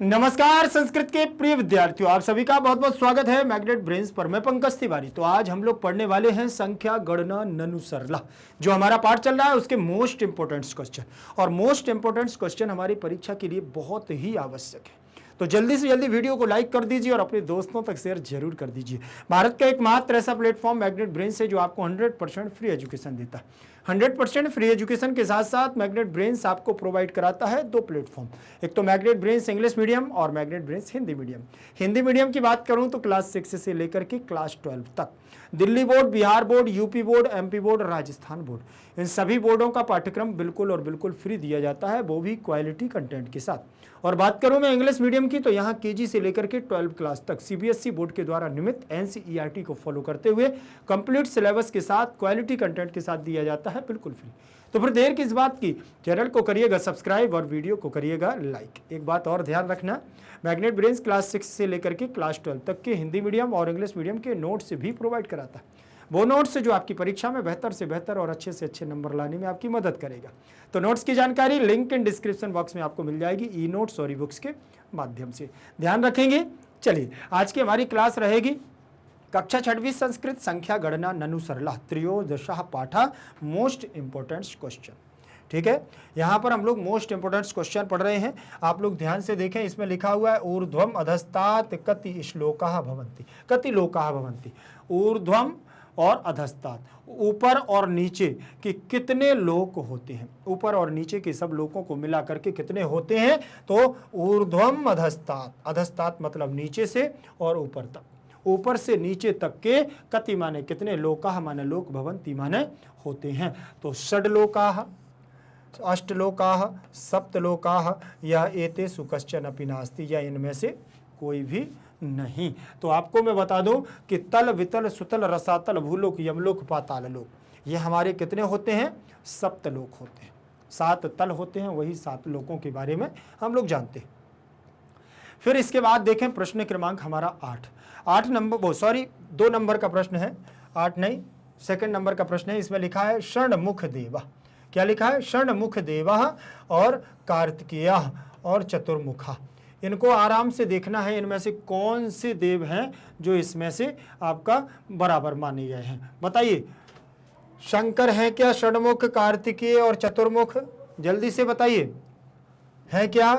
नमस्कार संस्कृत के प्रिय विद्यार्थियों, आप सभी का बहुत बहुत स्वागत है मैग्नेट ब्रेन्स पर। मैं पंकज तिवारी। तो आज हम लोग पढ़ने वाले हैं संख्या गणना ननु सरला। जो हमारा पाठ चल रहा है उसके मोस्ट इंपोर्टेंट क्वेश्चन, और मोस्ट इंपोर्टेंट क्वेश्चन हमारी परीक्षा के लिए बहुत ही आवश्यक है। तो जल्दी से जल्दी वीडियो को लाइक कर दीजिए और अपने दोस्तों तक शेयर जरूर कर दीजिए। भारत का एकमात्र ऐसा प्लेटफॉर्म मैग्नेट ब्रेन्स है जो आपको 100% फ्री एजुकेशन देता है। 100% फ्री एजुकेशन के साथ साथ मैग्नेट ब्रेन्स आपको प्रोवाइड कराता है दो प्लेटफॉर्म, एक तो मैग्नेट ब्रेन्स इंग्लिश मीडियम और magnet brains Hindi medium. Hindi medium की बात करूं तो क्लास 6 से लेकर के क्लास 12 तक Delhi board, Bihar board, UP board, MP board, Rajasthan board, इन सभी बोर्डों का पाठ्यक्रम बिल्कुल और बिल्कुल फ्री दिया जाता है, वो भी क्वालिटी कंटेंट के साथ। और बात करूं मैं इंग्लिश मीडियम की तो यहाँ केजी से लेकर के 12 क्लास तक सीबीएसई बोर्ड के द्वारा नियमित एनसीईआरटी को फॉलो करते हुए कंप्लीट सिलेबस के साथ क्वालिटी कंटेंट के साथ दिया जाता है, बिल्कुल फ्री। तो फिर देर किस बात की, चैनल को करिएगा सब्सक्राइब और वीडियो को करिएगा लाइक। एक बात और ध्यान रखना, मैग्नेट ब्रेन्स क्लास 6 से लेकर के क्लास 12 तक के हिंदी मीडियम और इंग्लिश मीडियम के नोट्स भी प्रोवाइड कराता है। वो नोट्स जो आपकी परीक्षा में बेहतर से बेहतर और अच्छे से अच्छे नंबर लाने में आपकी मदद करेगा। तो नोट्स की जानकारी लिंक इन डिस्क्रिप्शन बॉक्स में आपको मिल जाएगी, ई नोट्स और ई बुक्स के माध्यम से। ध्यान रखेंगे। चलिए, आज की हमारी क्लास रहेगी कक्षा 6वीं संस्कृत संख्या गणना ननु सरला त्रयोदशः पाठा मोस्ट इंपोर्टेंट क्वेश्चन। ठीक है, यहाँ पर हम लोग मोस्ट इंपोर्टेंट क्वेश्चन पढ़ रहे हैं। आप लोग ध्यान से देखें, इसमें लिखा हुआ है ऊर्ध्वम अधस्तात् कति श्लोकाः भवन्ति। कति लोकाः भवन्ति, ऊर्ध्वम और अधस्तात्, ऊपर और नीचे के कितने लोक होते हैं। ऊपर और नीचे के सब लोकों को मिला करके कितने होते हैं, तो ऊर्ध्वम अधस्तात्, अधस्तात् मतलब नीचे से और ऊपर तक, ऊपर से नीचे तक के कति माने कितने, लोकाः माने लोक, भवन्ति माने होते हैं। तो षड्लोकाः, अष्टलोकाः, सप्तलोकाः या एतेषु कश्चन अपि नास्ति, या इनमें से कोई भी नहीं। तो आपको मैं बता दूं कि तल, वितल, सुतल, रसातल, भूलोक, यमलोक, पाताल लोक, ये हमारे कितने होते हैं, सप्तलोक होते हैं। 7 तल होते हैं, वही 7 लोकों के बारे में हम लोग जानते हैं। फिर इसके बाद देखें प्रश्न क्रमांक हमारा 8 नंबर, सॉरी 2 नंबर का प्रश्न है, 8 नहीं, सेकंड नंबर का प्रश्न है। इसमें लिखा है षण्मुख देवा। क्या लिखा है, षण्मुख देवा और कार्तिकेयः और चतुर्मुखा। इनको आराम से देखना है, इनमें से कौन से देव हैं जो इसमें से आपका बराबर माने गए हैं। बताइए, शंकर है क्या षण्मुख, कार्तिकेय और चतुर्मुख? जल्दी से बताइए, है क्या?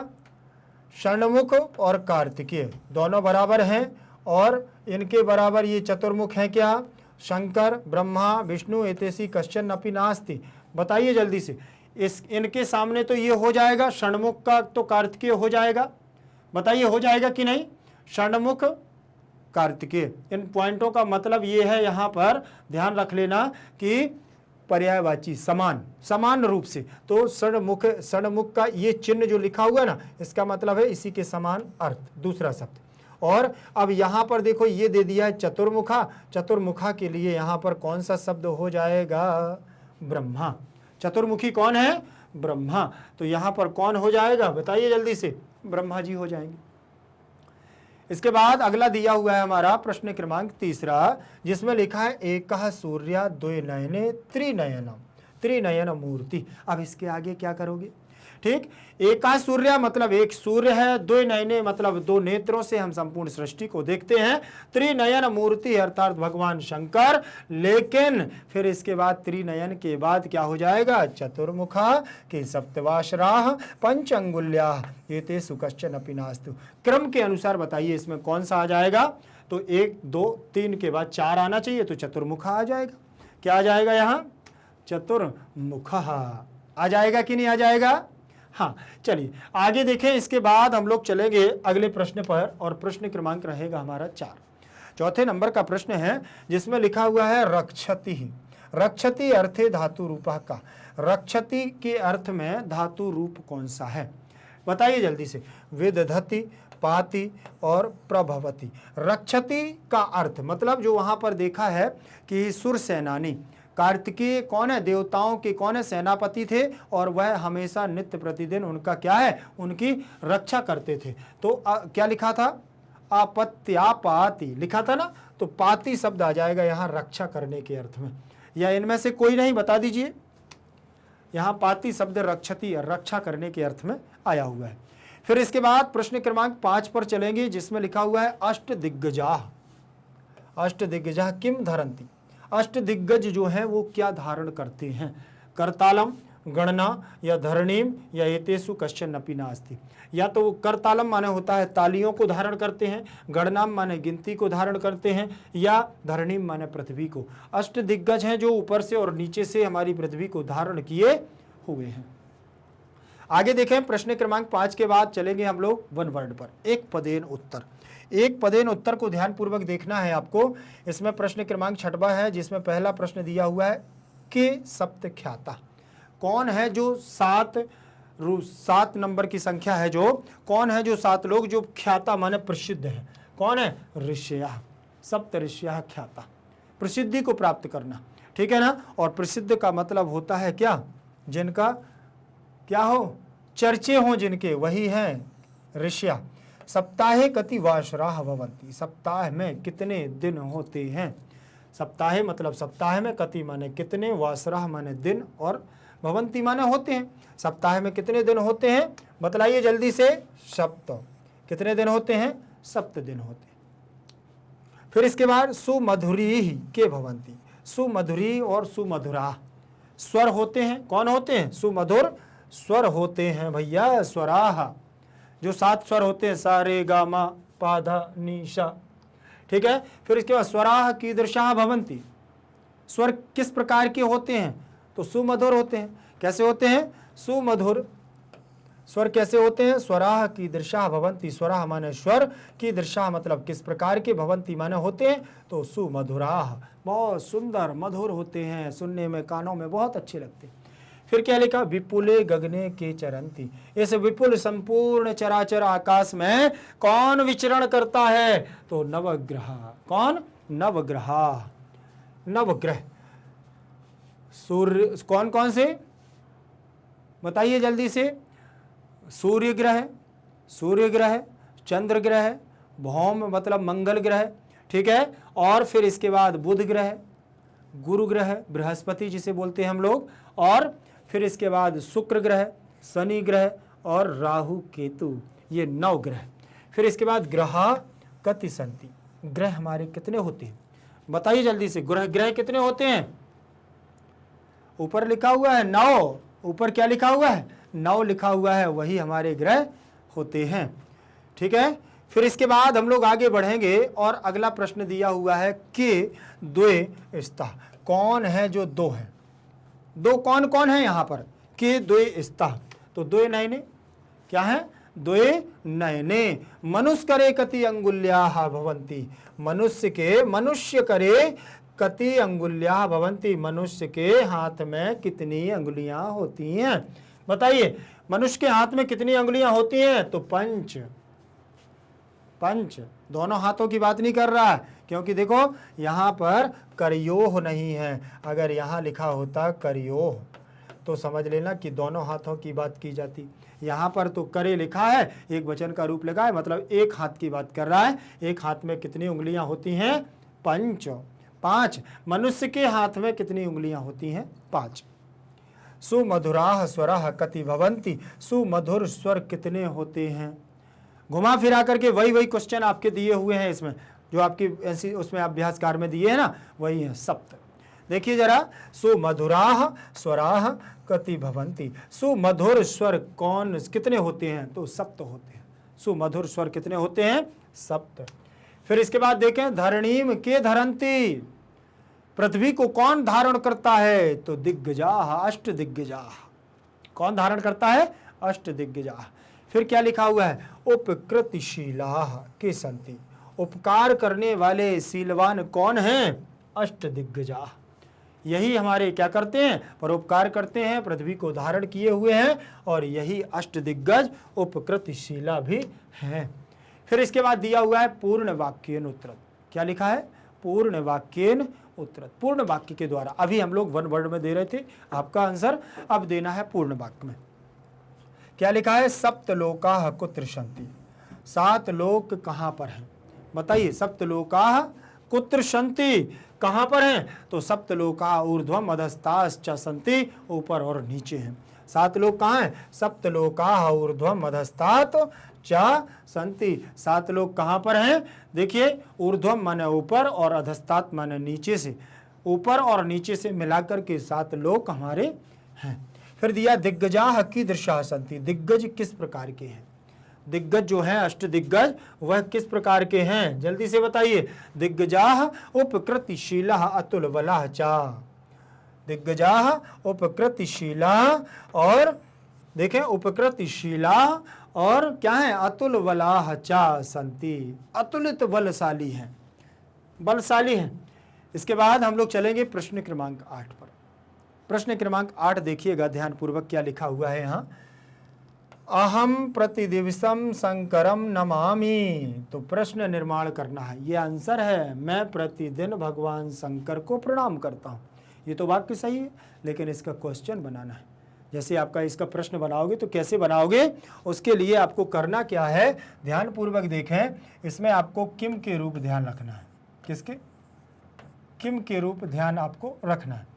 षण्मुख और कार्तिकेय दोनों बराबर हैं, और इनके बराबर ये चतुर्मुख हैं क्या, शंकर, ब्रह्मा, विष्णु, एतेषु कश्चन अपि नास्ति। बताइए जल्दी से, इनके सामने तो ये हो जाएगा, षण्मुख का तो कार्तिकेय हो जाएगा। बताइए हो जाएगा कि नहीं, षण्मुख कार्तिकेय। इन पॉइंटों का मतलब ये है, यहाँ पर ध्यान रख लेना कि पर्यायवाची समान रूप से। तो षण्मुख का ये चिन्ह जो लिखा हुआ है ना, इसका मतलब है इसी के समान अर्थ, दूसरा शब्द। और अब यहाँ पर देखो ये दे दिया है चतुर्मुखा। चतुर्मुखा के लिए यहाँ पर कौन सा शब्द हो जाएगा, ब्रह्मा। चतुर्मुखी कौन है, ब्रह्मा। तो यहाँ पर कौन हो जाएगा, बताइए जल्दी से, ब्रह्मा जी हो जाएंगे। इसके बाद अगला दिया हुआ है हमारा प्रश्न क्रमांक 3, जिसमें लिखा है एकः सूर्य द्वे नयने त्रिनयन मूर्ति। अब इसके आगे क्या करोगे, ठीक, एका सूर्य मतलब एक सूर्य है, द्वे नयने मतलब 2 नेत्रों से हम संपूर्ण सृष्टि को देखते हैं, त्रिनयन मूर्ति अर्थात भगवान शंकर। लेकिन फिर इसके बाद त्रिनयन के बाद क्या हो जाएगा, चतुर्मुखा के सप्तवासराः पंच अंगुल्याः एतेषु कश्चन अपि नास्तु। क्रम के अनुसार बताइए इसमें कौन सा आ जाएगा, तो 1 2 3 के बाद 4 आना चाहिए, तो चतुर्मुखा आ जाएगा। क्या आ जाएगा यहाँ, चतुर्मुखः आ जाएगा कि नहीं आ जाएगा। हाँ, चलिए आगे देखें। इसके बाद हम लोग चलेंगे अगले प्रश्न पर, और प्रश्न क्रमांक रहेगा हमारा 4। चौथे नंबर का प्रश्न है, जिसमें लिखा हुआ है रक्षति। रक्षति अर्थे धातु रूपः का। रक्षति के अर्थ में धातु रूप कौन सा है, बताइए जल्दी से। विदधति, पाति और प्रभवति। रक्षति का अर्थ मतलब जो वहां पर देखा है कि सुर सेनानी, कार्तिकेय कौन है, देवताओं के कौन है, सेनापति थे, और वह हमेशा नित्य प्रतिदिन उनका क्या है, उनकी रक्षा करते थे। तो क्या लिखा था, आपत्यापाति लिखा था ना, तो पाति शब्द आ जाएगा यहाँ रक्षा करने के अर्थ में। या इनमें से कोई नहीं, बता दीजिए। यहाँ पाति शब्द रक्षति, रक्षा करने के अर्थ में आया हुआ है। फिर इसके बाद प्रश्न क्रमांक 5 पर चलेंगे, जिसमें लिखा हुआ है अष्टदिग्गजाः। अष्टदिग्गजाः किम धरन्ति। अष्टदिग्गज जो हैं वो क्या धारण करते हैं। करतालम, गणना या धरणीम या एतेषु कश्चन अपि नास्ति। या तो करतालम माने होता है तालियों को धारण करते हैं, गणनाम माने गिनती को धारण करते हैं, या धरणीम माने पृथ्वी को। अष्टदिग्गज हैं जो ऊपर से और नीचे से हमारी पृथ्वी को धारण किए हुए हैं। आगे देखें, प्रश्न क्रमांक 5 के बाद चलेंगे हम लोग वन वर्ड पर। एक पदेन उत्तर। एक पदेन उत्तर को ध्यानपूर्वक देखना है आपको। इसमें प्रश्न क्रमांक 6वां है, जिसमें पहला प्रश्न दिया हुआ है के सप्त ख्याता। कौन है जो सात नंबर की संख्या है, जो कौन है जो 7 लोग जो ख्याता माने प्रसिद्ध है। कौन है। ऋषयः, सप्त ऋषयः ख्याता, प्रसिद्धि को प्राप्त करना, ठीक है ना। और प्रसिद्ध का मतलब होता है क्या, जिनका क्या हो, चर्चे हों जिनके, वही हैं ऋषय। सप्ताहे कति वासराः भवन्ति। सप्ताह में कितने दिन होते हैं। सप्ताहे मतलब सप्ताह में, कति माने कितने, वासराः माने दिन, और भवन्ति माने होते हैं। सप्ताह में कितने दिन होते हैं, बतलाइए जल्दी से। सप्त। कितने दिन होते हैं, 7 दिन होते हैं। फिर इसके बाद सुमधुरी के भवन्ति। सुमधुरी और सुमधुरा स्वर होते हैं। कौन होते हैं, सुमधुर स्वर होते हैं भैया, स्वराः। जो 7 स्वर होते हैं, सा रे गा मा पा धा नी सा, ठीक है। फिर इसके बाद स्वराः कीदृशाः भवन्ति। स्वर किस प्रकार के होते हैं, तो सुमधुर होते हैं। कैसे होते हैं, सुमधुर स्वर कैसे होते हैं। स्वराः कीदृशाः भवन्ति। स्वराः माने स्वर, कीदृशाः मतलब किस प्रकार के, भवन्ति माने होते हैं, तो सुमधुराः बहुत सुंदर मधुर होते हैं, सुनने में कानों में बहुत अच्छे लगते हैं। फिर क्या लिखा, विपुले गगने के चरंती। इस विपुल संपूर्ण चराचर आकाश में कौन विचरण करता है, तो नवग्रह। कौन, नवग्रह। नवग्रह सूर्य कौन कौन से, बताइए जल्दी से। सूर्य ग्रह, सूर्य ग्रह, चंद्र ग्रह, भौम मतलब मंगल ग्रह, ठीक है। और फिर इसके बाद बुध ग्रह, गुरु ग्रह बृहस्पति जिसे बोलते हैं हम लोग, और फिर इसके बाद शुक्र ग्रह, शनि ग्रह और राहु केतु, ये 9 ग्रह। फिर इसके बाद ग्रह कति सन्ति। ग्रह हमारे कितने होते हैं, बताइए जल्दी से। ग्रह कितने होते हैं, ऊपर लिखा हुआ है 9। ऊपर क्या लिखा हुआ है, 9 लिखा हुआ है, वही हमारे ग्रह होते हैं, ठीक है। फिर इसके बाद हम लोग आगे बढ़ेंगे और अगला प्रश्न दिया हुआ है कि द्वे स्तः। कौन है जो 2 है। 2 कौन कौन है यहाँ पर, कि द्वे स्तः, तो द्वे नयने क्या है, द्वे नयने। मनुष्य करे कति अंगुल्याः भवन्ति। मनुष्य करे कति अंगुल्याः भवन्ति। मनुष्य के हाथ में कितनी अंगुलियां होती हैं, बताइए। मनुष्य के हाथ में कितनी अंगुलियां होती हैं, तो 5। दोनों हाथों की बात नहीं कर रहा है, क्योंकि देखो यहाँ पर करयोह नहीं है। अगर यहाँ लिखा होता करयोह तो समझ लेना कि दोनों हाथों की बात की जाती। यहाँ पर तो करे लिखा है, एक वचन का रूप लगा है, मतलब एक हाथ की बात कर रहा है। एक हाथ में कितनी उंगलियां होती हैं, 5। मनुष्य के हाथ में कितनी उंगलियां होती हैं, 5। सुमधुराः स्वराः कति भवन्ति। सुमधुर स्वर कितने होते हैं। घुमा फिरा करके वही क्वेश्चन आपके दिए हुए हैं इसमें, जो आपकी ऐसी उसमें अभ्यासकार में दिए हैं ना, वही है सप्त। देखिए जरा, सुमधुराः स्वराः कति भवन्ति। सुमधुर स्वर कौन कितने होते हैं, तो सप्त होते हैं। सुमधुर स्वर कितने होते हैं, सप्त। फिर इसके बाद देखें, धरणीम के धरन्ति। पृथ्वी को कौन धारण करता है, तो दिग्गजाः, अष्टदिग्गजाः। कौन धारण करता है, अष्टदिग्गजाः। फिर क्या लिखा हुआ है, उपकृतिशीलाः के सन्ति। उपकार करने वाले शीलवान कौन हैं, अष्टदिग्गजाः। यही हमारे क्या करते हैं, परोपकार करते हैं, पृथ्वी को धारण किए हुए हैं, और यही अष्टदिग्गज उपकृतिशीला भी हैं। फिर इसके बाद दिया हुआ है पूर्ण वाक्येन उत्तरत्। क्या लिखा है, पूर्ण वाक्येन उत्तरत्। पूर्ण वाक्य के द्वारा, अभी हम लोग वन वर्ड में दे रहे थे आपका आंसर, अब देना है पूर्ण वाक्य में। क्या लिखा है, सप्तलोकाः कुत्र सन्ति। 7 लोक कहाँ पर हैं, बताइए। सप्तलोकाः कुत्र सन्ति, कहाँ पर हैं, तो सप्तलोकाः ऊर्ध्वम अधस्ताश्च सन्ति, ऊपर और नीचे हैं। सात लोक कहाँ हैं? सप्तलोका ऊर्ध्वम अधस्तात् च संति। सात लोक कहाँ पर हैं? देखिए, ऊर्ध्वम माने ऊपर और अधस्तात् माने नीचे से, ऊपर और नीचे से मिलाकर के सात लोक हमारे हैं। फिर दिया दिग्गजाः कीदृशाः सन्ति। दिग्गज किस प्रकार के हैं? दिग्गज जो है अष्ट दिग्गज वह किस प्रकार के हैं? जल्दी से बताइए। दिग्गजाः उपकृतिशीलाः अतुल बलाः च। दिग्गजाः उपकृतिशीलाः और देखें उपकृतिशीलाः और क्या है? अतुल बलाः च सन्ति। अतुलित बलशाली हैं, बलशाली हैं। इसके बाद हम लोग चलेंगे प्रश्न क्रमांक 8 पर। प्रश्न क्रमांक 8 देखिएगा ध्यानपूर्वक क्या लिखा हुआ है यहाँ। अहम प्रतिदिवसम शंकरम नमामि। तो प्रश्न निर्माण करना है, ये आंसर है, मैं प्रतिदिन भगवान शंकर को प्रणाम करता हूँ। ये तो वाक्य सही है, लेकिन इसका क्वेश्चन बनाना है। जैसे आपका इसका प्रश्न बनाओगे तो कैसे बनाओगे, उसके लिए आपको करना क्या है, ध्यानपूर्वक देखें। इसमें आपको किम के रूप ध्यान रखना है। किसके? किम के रूप ध्यान आपको रखना है।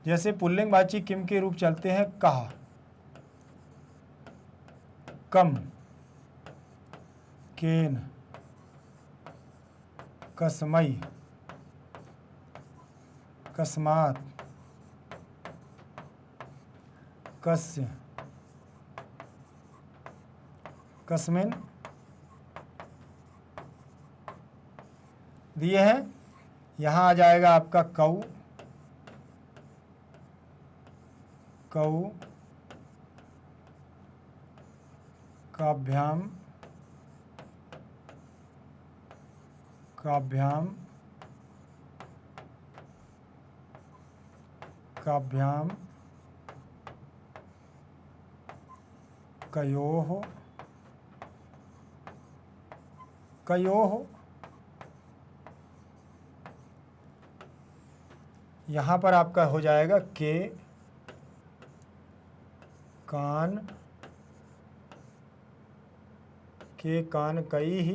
जैसे पुल्लिंगवाची किम के रूप चलते हैं कहा, कम, केन, कस्मई, कस्मात, कस्य, कस्मिन दिए हैं। यहाँ आ जाएगा आपका कौ, कौ, काभ्याम, काभ्याम, काभ्याम, कयोः, कयोः। यहाँ पर आपका हो जाएगा के, कान, के कान कई ही,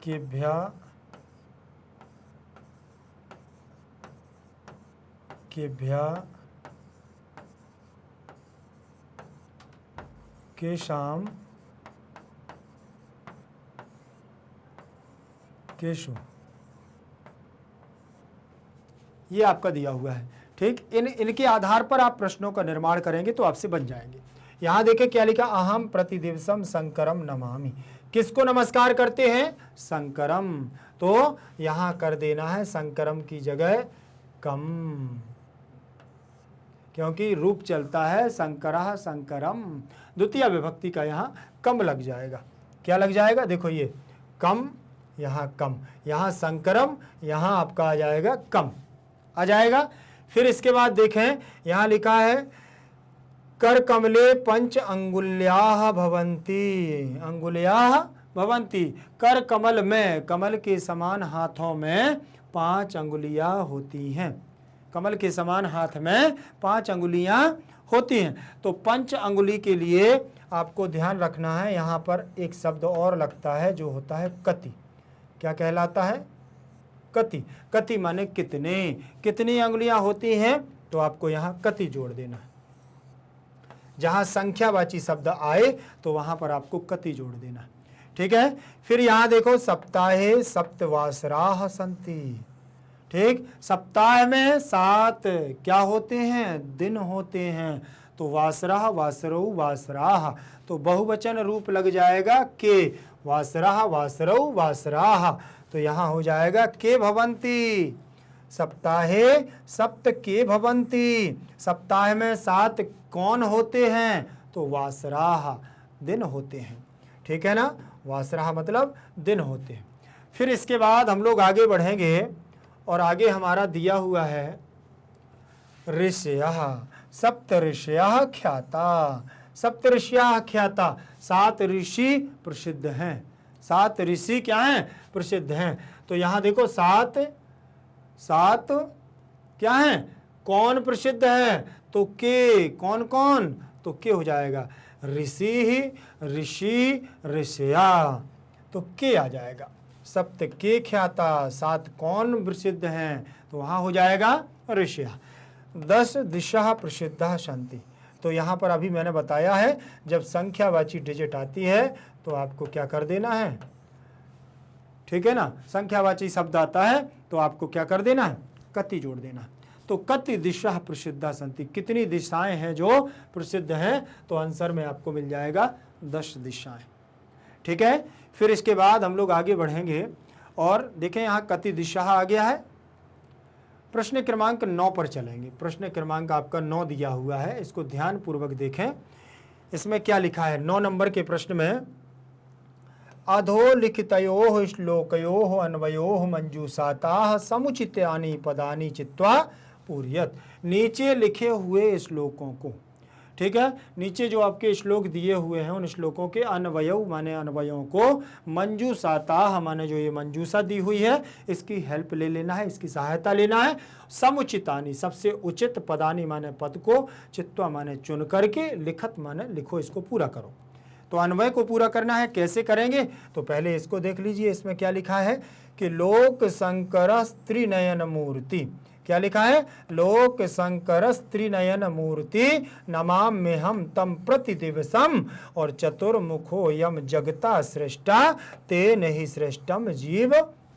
केभ्या, केभ्या, केशाम, केशु। ये आपका दिया हुआ है, ठीक। इनके आधार पर आप प्रश्नों का निर्माण करेंगे तो आपसे बन जाएंगे। यहाँ देखें क्या लिखा, अहम प्रतिदिवसम शंकरम नमामि। किसको नमस्कार करते हैं? शंकरम। तो यहाँ कर देना है शंकरम की जगह कम, क्योंकि रूप चलता है शंकरः शंकरम। द्वितीय विभक्ति का यहाँ कम लग जाएगा। क्या लग जाएगा? देखो ये कम, यहाँ कम, यहाँ शंकरम, यहाँ आपका आ जाएगा कम, आ जाएगा। फिर इसके बाद देखें यहाँ लिखा है कर कमले पंच अंगुल्याः भवन्ति। अंगुल्याः भवन्ति। कर कमल में, कमल के समान हाथों में 5 अंगुलियां होती हैं। कमल के समान हाथ में 5 अंगुलियां होती हैं। तो पंच अंगुली के लिए आपको ध्यान रखना है, यहाँ पर एक शब्द और लगता है जो होता है कति। क्या कहलाता है? कति। कति माने कितने, कितनी अंगुलियां होती हैं, तो आपको यहाँ कति जोड़ देना है। जहाँ संख्यावाची शब्द आए तो वहाँ पर आपको कति जोड़ देना है, ठीक है। फिर यहाँ देखो सप्ताहे सप्तवासराः सन्ति, ठीक। सप्ताह में 7 क्या होते हैं? दिन होते हैं। तो वासराः वासरौ वासराः, तो बहुवचन रूप लग जाएगा के, वासराः वासरौ वासराः, तो यहाँ हो जाएगा के भवन्ति। सप्ताहे सप्त के भवन्ति। सप्ताह में 7 कौन होते हैं? तो वासराः, दिन होते हैं, ठीक है ना। वासराः मतलब दिन होते हैं। फिर इसके बाद हम लोग आगे बढ़ेंगे और आगे हमारा दिया हुआ है ऋषयः। सप्त ऋषयः ख्याता। सप्त ऋषयः ख्याता, 7 ऋषि प्रसिद्ध हैं। 7 ऋषि क्या हैं? प्रसिद्ध हैं। तो यहाँ देखो 7 क्या हैं? कौन प्रसिद्ध है? तो के, कौन कौन? तो के हो जाएगा ऋषि, ऋषि, ऋषया, तो के आ जाएगा। सप्त के ख्याता, 7 कौन प्रसिद्ध हैं? तो वहाँ हो जाएगा ऋषया। 10 दिशा प्रसिद्धा सन्ति। तो यहाँ पर अभी मैंने बताया है जब संख्यावाची डिजिट आती है तो आपको क्या कर देना है, ठीक है ना, संख्यावाची शब्द आता है तो आपको क्या कर देना है, कति जोड़ देना है। तो कति दिशा प्रसिद्धा सन्ति, कितनी दिशाएं हैं जो प्रसिद्ध हैं, तो आंसर में आपको मिल जाएगा 10 दिशाएं। ठीक है, फिर इसके बाद हम लोग आगे बढ़ेंगे और देखें यहाँ कति दिशा आ गया है। प्रश्न क्रमांक 9 पर चलेंगे। प्रश्न क्रमांक आपका 9 दिया हुआ है, इसको ध्यान पूर्वक देखें। इसमें क्या लिखा है 9 नंबर के प्रश्न में, अधोलिखितयोः श्लोकयोः अन्वयोः मंजूषाताः समुचितानि पदानि चित्वा पूरयत। नीचे लिखे हुए श्लोकों को, ठीक है, नीचे जो आपके श्लोक दिए हुए हैं उन श्लोकों के अन्वयव माने अन्वयों को, मंजूषाताः माने जो ये मंजूषा दी हुई है इसकी हेल्प ले लेना है, इसकी सहायता लेना है। समुचितानि सबसे उचित, पदानि माने पद को, चित्वा माने चुन करके, लिखत माने लिखो, इसको पूरा करो। तो अन्वय को पूरा करना है, कैसे करेंगे, तो पहले इसको देख लीजिए। इसमें क्या लिखा है कि लोक संकर त्रिनयन मूर्ति, क्या लिखा है, लोक संकर त्रिनयन मूर्ति नमाम्यहम तम प्रतिदिवसम, और चतुर्मुखो यम जगता सृष्टा तेन ही सृष्टम जीव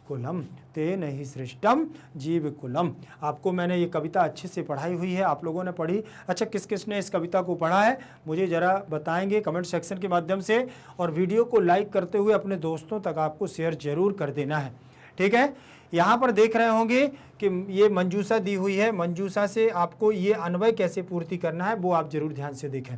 कुलम, तेन ही सृष्टम जीव कुलम। आपको मैंने ये कविता अच्छे से पढ़ाई हुई है, आप लोगों ने पढ़ी। अच्छा, किस किस ने इस कविता को पढ़ा है मुझे ज़रा बताएंगे कमेंट सेक्शन के माध्यम से, और वीडियो को लाइक करते हुए अपने दोस्तों तक आपको शेयर जरूर कर देना है। ठीक है, यहाँ पर देख रहे होंगे कि ये मंजूषा दी हुई है, मंजूषा से आपको ये अन्वय कैसे पूर्ति करना है वो आप जरूर ध्यान से देखें।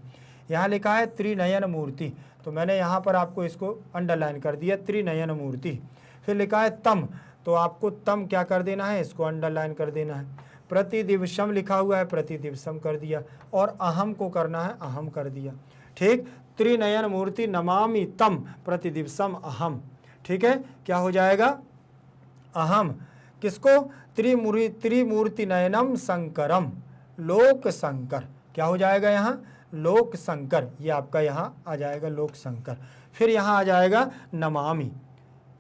यहाँ लिखा है त्रिनयन मूर्ति, तो मैंने यहाँ पर आपको इसको अंडरलाइन कर दिया, त्रिनयन मूर्ति। फिर लिखा है तम, तो आपको तम क्या कर देना है, इसको अंडरलाइन कर देना है। प्रतिदिवसम लिखा हुआ है, प्रतिदिवसम कर दिया, और अहम को करना है, अहम कर दिया। ठीक, त्रिनयन मूर्ति नमामि तम प्रतिदिवसम अहम। ठीक है, क्या हो जाएगा, अहम, किसको, त्रिमूर्ति नयनम शंकरम, लोक शंकर, क्या हो जाएगा यहाँ, लोक शंकर, ये आपका यहाँ आ जाएगा लोक शंकर। फिर यहाँ आ जाएगा नमामि,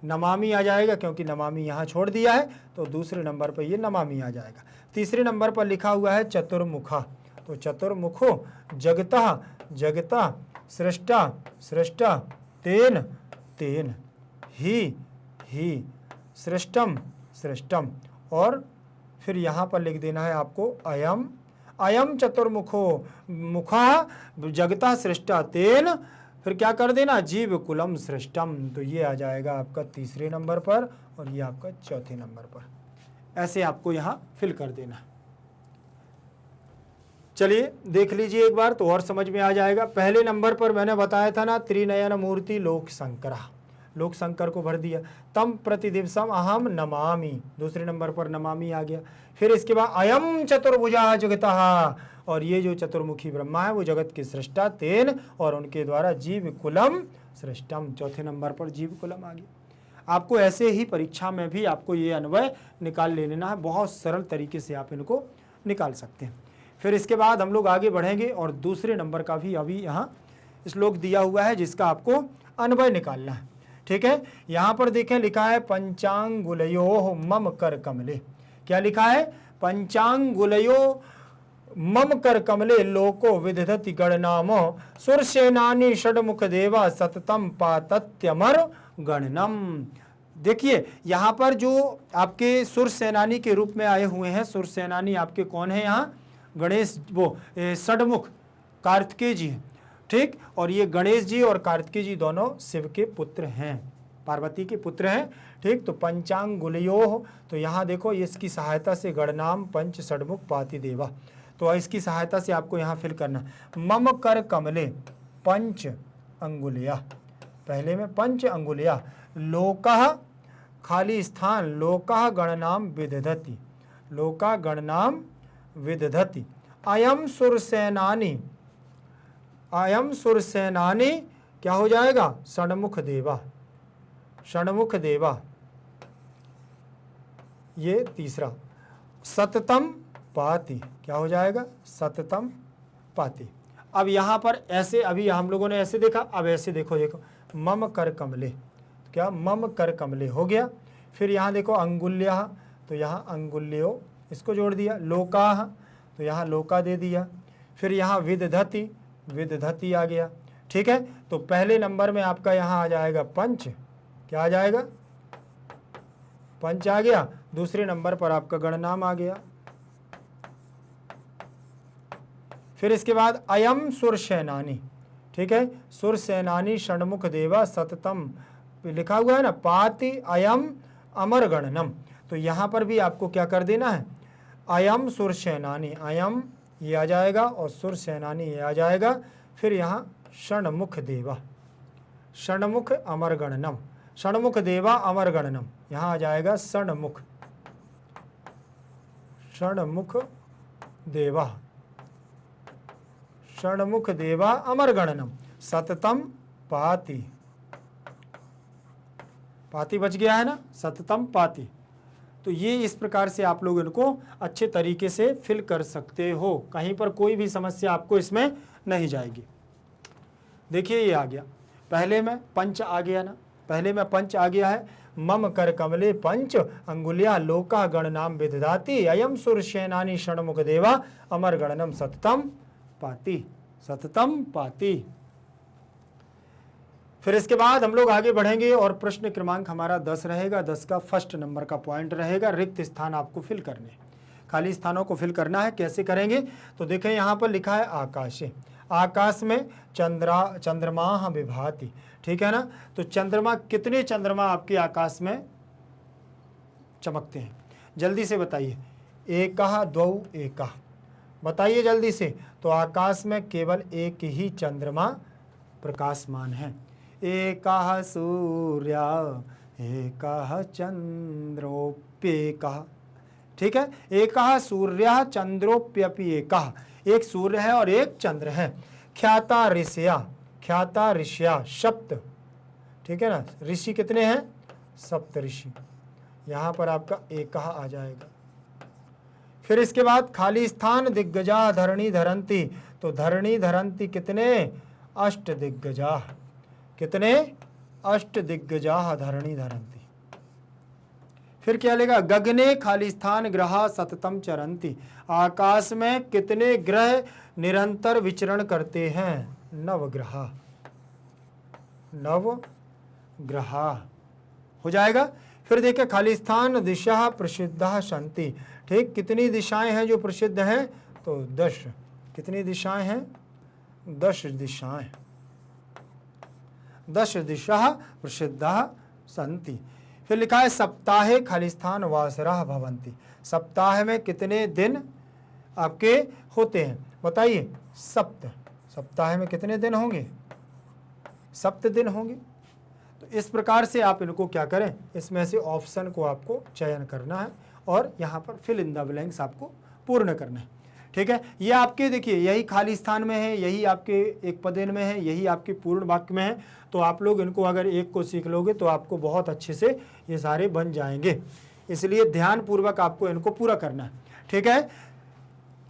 नमामि आ जाएगा, क्योंकि नमामि यहाँ छोड़ दिया है तो दूसरे नंबर पर ये नमामि आ जाएगा। तीसरे नंबर पर लिखा हुआ है चतुर्मुखा, तो चतुर्मुखो जगता जगता सृष्टा सृष्टा तेन तेन ही सृष्टम सृष्टम, और फिर यहाँ पर लिख देना है आपको अयम अयम चतुर्मुखो मुखा जगता सृष्टा तेन, फिर क्या कर देना, जीव कुलम सृष्टम। तो ये आ जाएगा आपका तीसरे नंबर पर और ये आपका चौथे नंबर पर। ऐसे आपको यहाँ फिल कर देना। चलिए देख लीजिए एक बार तो और समझ में आ जाएगा। पहले नंबर पर मैंने बताया था ना, त्रिनयन मूर्ति लोक शंकरा, लोक शंकर को भर दिया। तम प्रतिदिवसम अहम नमामि, दूसरे नंबर पर नमामि आ गया। फिर इसके बाद अयम चतुर्भुजा जगतः, और ये जो चतुर्मुखी ब्रह्मा है वो जगत के सृष्टा तेन, और उनके द्वारा जीव कुलम सृष्टम, चौथे नंबर पर जीव कुलम आ गया। आपको ऐसे ही परीक्षा में भी आपको ये अन्वय निकाल लेना है, बहुत सरल तरीके से आप इनको निकाल सकते हैं। फिर इसके बाद हम लोग आगे बढ़ेंगे और दूसरे नंबर का भी अभी यहाँ श्लोक दिया हुआ है जिसका आपको अन्वय निकालना है। ठीक है, यहाँ पर देखें लिखा है पंचांगुलयो मम कर कमले, क्या लिखा है, पंचांगुलयो मम कर कमले लोको विदधति गणनामो सुरसेनानी षडमुख देवा सततम पातत्यमर गणनम। देखिए यहाँ पर जो आपके सुर सेनानी के रूप में आए हुए हैं, सुर सेनानी आपके कौन है यहाँ, गणेश, वो षडमुख कार्तिकेय जी हैं। ठीक, और ये गणेश जी और कार्तिकेय जी दोनों शिव के पुत्र हैं, पार्वती के पुत्र हैं। ठीक, तो पंचांगुलयो, तो यहाँ देखो इसकी सहायता से गणनाम पंच षडमुख पाति देवा, तो इसकी सहायता से आपको यहाँ फिल करना। मम कर कमले पंच अंगुलिया, पहले में पंच अंगुलिया, लोकः खाली स्थान, लोकः गणनाम विदधति, लोका गणनाम विदधति, अयम सुरसेनानी, अयम सुरसेनानी क्या हो जाएगा, षणमुख देवा, षणमुख देवा, ये तीसरा। सततम पाति, क्या हो जाएगा, सततम पाति। अब यहाँ पर ऐसे, अभी हम लोगों ने ऐसे देखा, अब ऐसे देखो, देखो मम कर कमले, तो क्या मम कर कमले हो गया। फिर यहाँ देखो अंगुल्य, तो यहाँ अंगुल्यो इसको जोड़ दिया। लोकाह, तो यहाँ लोका दे दिया। फिर यहाँ विदधति, विदधति आ गया। ठीक है, तो पहले नंबर में आपका यहाँ आ जाएगा पंच, क्या आ जाएगा, पंच आ गया। दूसरे नंबर पर आपका गणनाम आ गया। फिर इसके बाद अयम सुरसेनानी, ठीक है, सुरसेनानी षण्मुख देवा सततम लिखा हुआ है ना, पाति अयम अमर गणनम। तो यहाँ पर भी आपको क्या कर देना है, अयम सुरसेनानी, अयम ये आ जाएगा और सुरसेनानी ये आ जाएगा। फिर यहाँ षण्मुख देवा, षण्मुख अमर गणनम, षण्मुख देवा अमर गणनम, यहाँ आ जाएगा षण्मुख, षण्मुख देवा, षण्मुख देवा अमर गणनम सततम पाति, पाति बच गया है ना, सततम पाति। तो ये इस प्रकार से आप लोग इनको अच्छे तरीके से फिल कर सकते हो, कहीं पर कोई भी समस्या आपको इसमें नहीं जाएगी। देखिए ये आ गया, पहले में पंच आ गया ना, पहले में पंच आ गया है, मम कर कमले पंच अंगुलिया लोका गणनाम विदधाति अयम सुरसेनानी षण्मुख देवा अमर गणनम सततम पाति, सततम पाति। फिर इसके बाद हम लोग आगे बढ़ेंगे और प्रश्न क्रमांक हमारा 10 रहेगा। 10 का फर्स्ट नंबर का पॉइंट रहेगा, रिक्त स्थान आपको फिल करने, खाली स्थानों को फिल करना है। कैसे करेंगे, तो देखें यहाँ पर लिखा है आकाशे, आकाश में चंद्रमा विभाति, ठीक है ना। तो चंद्रमा, कितने चंद्रमा आपके आकाश में चमकते हैं, जल्दी से बताइए। एकः द्वौ एकः, बताइए जल्दी से। तो आकाश में केवल एक ही चंद्रमा प्रकाशमान है। एकः सूर्य एकः चंद्रोप्येकः, ठीक है, एकः सूर्य चंद्रोप्यपि एकः, एक सूर्य है और एक चंद्र है। ख्याता ऋषया, ख्याता ऋषया सप्त, ठीक है ना, ऋषि कितने हैं, सप्त ऋषि, यहाँ पर आपका एकः आ जाएगा। फिर इसके बाद खाली स्थान दिग्गजा धरणी धरंती, तो धरणी धरंती कितने, अष्ट दिग्गजा, कितने, अष्ट दिग्गजा धरणी धरंती। फिर क्या लेगा, गगने खाली स्थान ग्रह सततम चरंती, आकाश में कितने ग्रह निरंतर विचरण करते हैं, नवग्रह, नवग्रह हो जाएगा। फिर देखिए खाली स्थान दिशा प्रसिद्धा संति, ठीक, कितनी दिशाएं हैं जो प्रसिद्ध हैं, तो 10, कितनी दिशाएं हैं, 10 दिशाएं, 10 दिशा प्रसिद्धा संति। फिर लिखा है सप्ताहे खाली स्थान वासराः भवन्ति, सप्ताह में कितने दिन आपके होते हैं, बताइए, सप्त, सप्ताह में कितने दिन होंगे, 7 दिन होंगे। तो इस प्रकार से आप इनको क्या करें, इसमें से ऑप्शन को आपको चयन करना है और यहाँ पर फिल इन द ब्लैंक्स आपको पूर्ण करना है, ठीक है। ये आपके देखिए यही खाली स्थान में है, यही आपके एक पदेन में है, यही आपके पूर्ण वाक्य में है। तो आप लोग इनको अगर एक को सीख लोगे तो आपको बहुत अच्छे से ये सारे बन जाएंगे, इसलिए ध्यान पूर्वक आपको इनको पूरा करना है, ठीक है।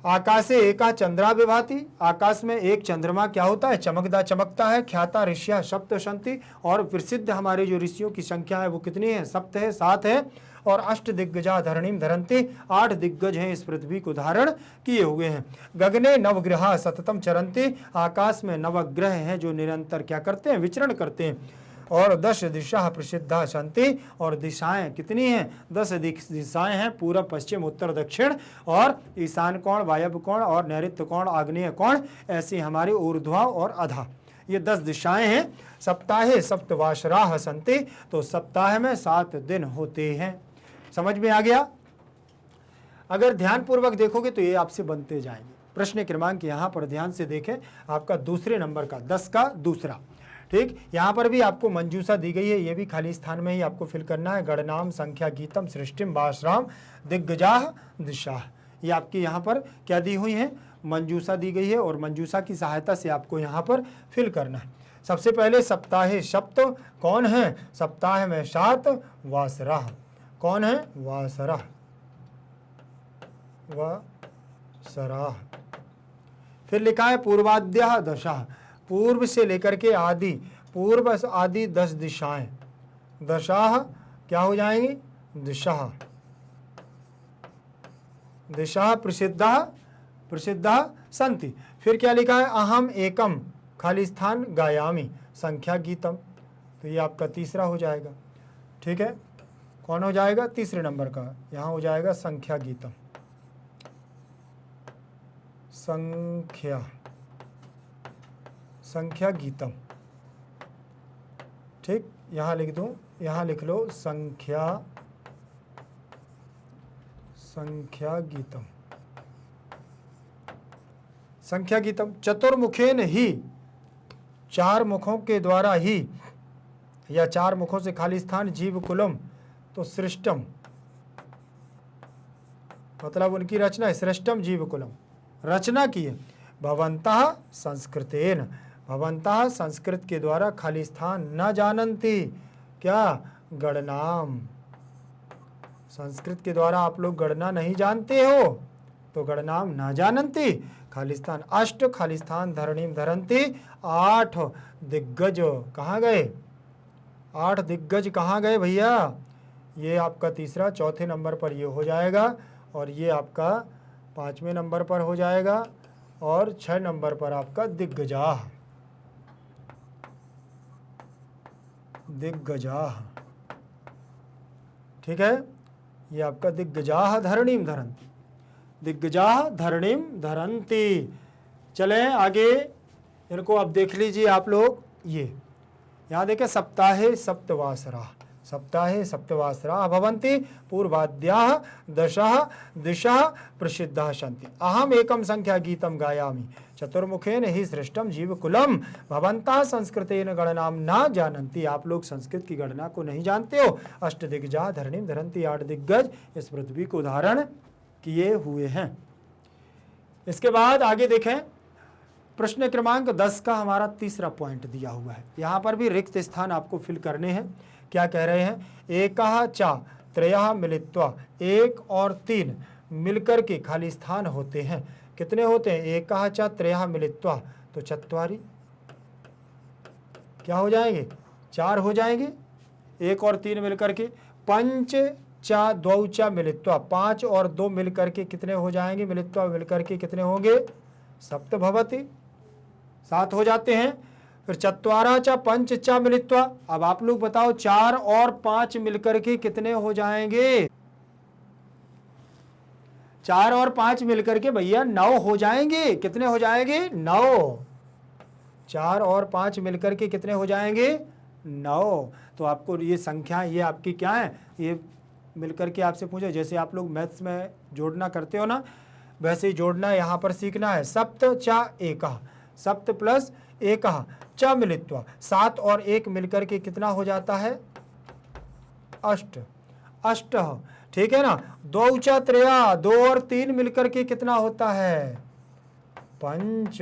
आकाशे एका चंद्रा विभाति, आकाश में एक चंद्रमा क्या होता है, चमकता है। ख्याता ऋषिया सप्त संति, और प्रसिद्ध हमारे जो ऋषियों की संख्या है वो कितनी है, 7 है, 7 है। और अष्ट दिग्गजा धरणीम धरंती, 8 दिग्गज हैं इस पृथ्वी को धारण किए हुए हैं। गगने नवग्रह सततम चरंती, आकाश में नवग्रह हैं जो निरंतर क्या करते हैं, विचरण करते हैं। और 10 दिशा प्रसिद्धा संति, और दिशाएं कितनी हैं, 10 दिशाएं हैं, पूर्व पश्चिम उत्तर दक्षिण और ईशान कोण, वायव्य कोण और नैऋत्य कोण, आग्नेय कोण, ऐसी हमारी ऊर्ध्वा और अधा, ये 10 दिशाएं हैं। सप्ताहे सप्तवासराः संति, तो सप्ताह में 7 दिन होते हैं। समझ में आ गया। अगर ध्यान पूर्वक देखोगे तो ये आपसे बनते जाएंगे। प्रश्न क्रमांक यहाँ पर ध्यान से देखें, आपका दूसरे नंबर का 10 का दूसरा, ठीक, यहाँ पर भी आपको मंजूषा दी गई है, ये भी खाली स्थान में ही आपको फिल करना है। गणनाम संख्या गीतम सृष्टिम वासराम दिग्गजाः दिशा, ये आपकी यहाँ पर क्या दी हुई है, मंजूषा दी गई है, और मंजूषा की सहायता से आपको यहाँ पर फिल करना है। सबसे पहले सप्ताहे सप्त कौन है, सप्ताह में 7 वासराः, कौन है, वासराः, वासराः। फिर लिखा है पूर्वाद्यः दशः, पूर्व से लेकर के आदि, पूर्व आदि 10 दिशाएं, दशाः क्या हो जाएंगी, दिशा, दिशा प्रसिद्धा प्रसिद्धा संति। फिर क्या लिखा है, अहम एकम खाली स्थान गायामी संख्या गीतम। तो ये आपका तीसरा हो जाएगा। ठीक है, कौन हो जाएगा, तीसरे नंबर का यहाँ हो जाएगा संख्या गीतम। संख्या गीतम। ठीक, यहाँ लिख दूं, यहाँ लिख लो संख्या गीतम। संख्या गीतम चतुर्मुखेन ही, चार मुखों के द्वारा ही या चार मुखों से खाली स्थान जीव कुलम, तो सृष्टम मतलब उनकी रचना है, सृष्टम जीव कुलम रचना की है। भवन्तः संस्कृतेन, भवन्तः संस्कृत के द्वारा खाली स्थान न जानन्ति, क्या, गणनाम। संस्कृत के द्वारा आप लोग गणना नहीं जानते हो, तो गणनाम न जानन्ति खाली स्थान। अष्ट खाली स्थान धरणीम धरन्ति, 8 दिग्गज कहाँ गए, 8 दिग्गज कहाँ गए भैया, ये आपका तीसरा, चौथे नंबर पर ये हो जाएगा, और ये आपका 5वें नंबर पर हो जाएगा, और 6 नंबर पर आपका दिग्गजाह। ठीक है, ये आपका दिग्गजाह धरणीम धरन्ति, दिग्गजाह धरणीम धरन्ति। चलें आगे, इनको अब देख लीजिए आप लोग। ये यहाँ देखें, सप्ताहे सप्तवासरा, सप्ताहे सप्तवासरा भवन्ति पूर्वाद्याः दशः दिशः प्रसिद्धाः सन्ति। अहम एकम संख्या गीतम गायामि चतुर्मुखेन ही सृष्टम जीवकुलम भवन्तः संस्कृतेन गणनाम न जानन्ति। आप लोग संस्कृत की गणना को नहीं जानते हो। अष्ट दिग्गजा धरणीम धरन्ति, 8 दिग्गज इस पृथ्वी को धारण किए हुए हैं। इसके बाद आगे देखें, प्रश्न क्रमांक 10 का हमारा तीसरा पॉइंट दिया हुआ है। यहाँ पर भी रिक्त स्थान आपको फिल करने हैं। क्या कह रहे हैं, एकः च त्रयः मिलित्वा, 1 और 3 मिलकर के खाली स्थान होते हैं। कितने होते हैं, एकः च त्रयः मिलित्वा, तो चत्वारि क्या हो जाएंगे, 4 हो जाएंगे, 1 और 3 मिलकर के। पंच च द्वौ च मिलित्वा, 5 और 2 मिलकर के कितने हो जाएंगे, मिलित्वा मिलकर के कितने होंगे, सप्त भवति, 7 हो जाते हैं। फिर चत्वारा च पंच च मिलित्वा, अब आप लोग बताओ 4 और 5 मिलकर के कितने हो जाएंगे, 4 और 5 मिलकर के भैया 9 हो जाएंगे। कितने हो जाएंगे, 9। 4 और 5 मिलकर के कितने हो जाएंगे, 9। तो आपको ये संख्या, ये आपकी क्या है, ये मिलकर के आपसे पूछे, जैसे आप लोग मैथ्स में जोड़ना करते हो ना, वैसे ही जोड़ना यहाँ पर सीखना है। सप्त च एकः, सप्त प्लस एकः च मिलित्वा, 7 और 1 मिलकर के कितना हो जाता है, 8, अष्टः। ठीक है ना। 2 च त्रया, 2 और 3 मिलकर के कितना होता है, 5।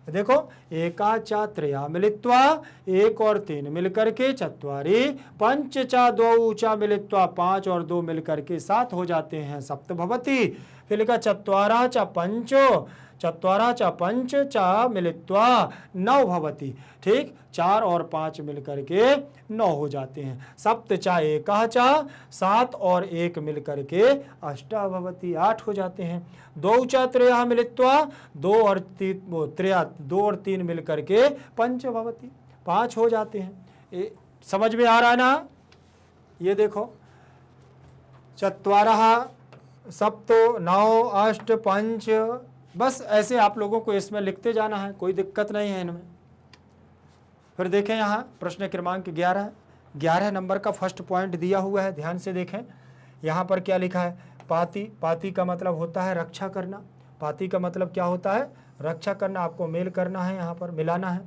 देखो, एका च त्रया मिलित्वा, 1 और 3 मिलकर के चत्वारि, पंच च 2 च मिलित्वा, 5 और 2 मिलकर के 7 हो जाते हैं, सप्त भवति। फिर लिखा चत्वारा च पंचो, चत्वारा च पंच च मिलित्वा 9 भवति। ठीक, 4 और 5 मिलकर के 9 हो जाते हैं। सप्त च एकः च, 7 और 1 मिलकर के 8 भवति, 8 हो जाते हैं। 2 च त्रयः मिलित्वा, 2 और 3 मिलकर के 5 भवति, 5 हो जाते हैं। समझ में आ रहा है ना। ये देखो, चत्वारः सप्तो 9 8 5, बस ऐसे आप लोगों को इसमें लिखते जाना है, कोई दिक्कत नहीं है इनमें। फिर देखें यहाँ प्रश्न क्रमांक 11 नंबर का फर्स्ट पॉइंट दिया हुआ है, ध्यान से देखें। यहाँ पर क्या लिखा है, पाती, पाती का मतलब होता है रक्षा करना। पाती का मतलब क्या होता है, रक्षा करना। आपको मेल करना है, यहाँ पर मिलाना है,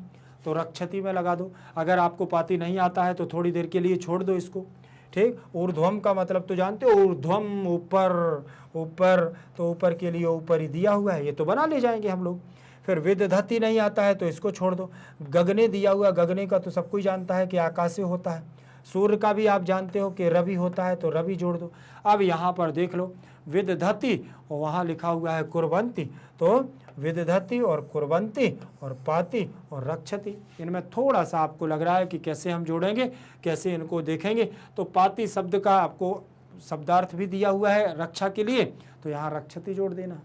तो रक्षति में लगा दो। अगर आपको पाती नहीं आता है तो थोड़ी देर के लिए छोड़ दो इसको। ठीक, ऊर्ध्वम का मतलब तो जानते हो, ऊर्ध्वम ऊपर, ऊपर, तो ऊपर के लिए ऊपर ही दिया हुआ है, ये तो बना ले जाएंगे हम लोग। फिर विदधति नहीं आता है तो इसको छोड़ दो। गगने दिया हुआ, गगने का तो सब कोई जानता है कि आकाश से होता है। सूर्य का भी आप जानते हो कि रवि होता है, तो रवि जोड़ दो। अब यहाँ पर देख लो, विदधति और वहाँ लिखा हुआ है कुर्वन्ति, तो विदधति और कुर्वन्ति और पाति और रक्षति, इनमें थोड़ा सा आपको लग रहा है कि कैसे हम जोड़ेंगे, कैसे इनको देखेंगे। तो पाति शब्द का आपको शब्दार्थ भी दिया हुआ है रक्षा के लिए, तो यहाँ रक्षति जोड़ देना।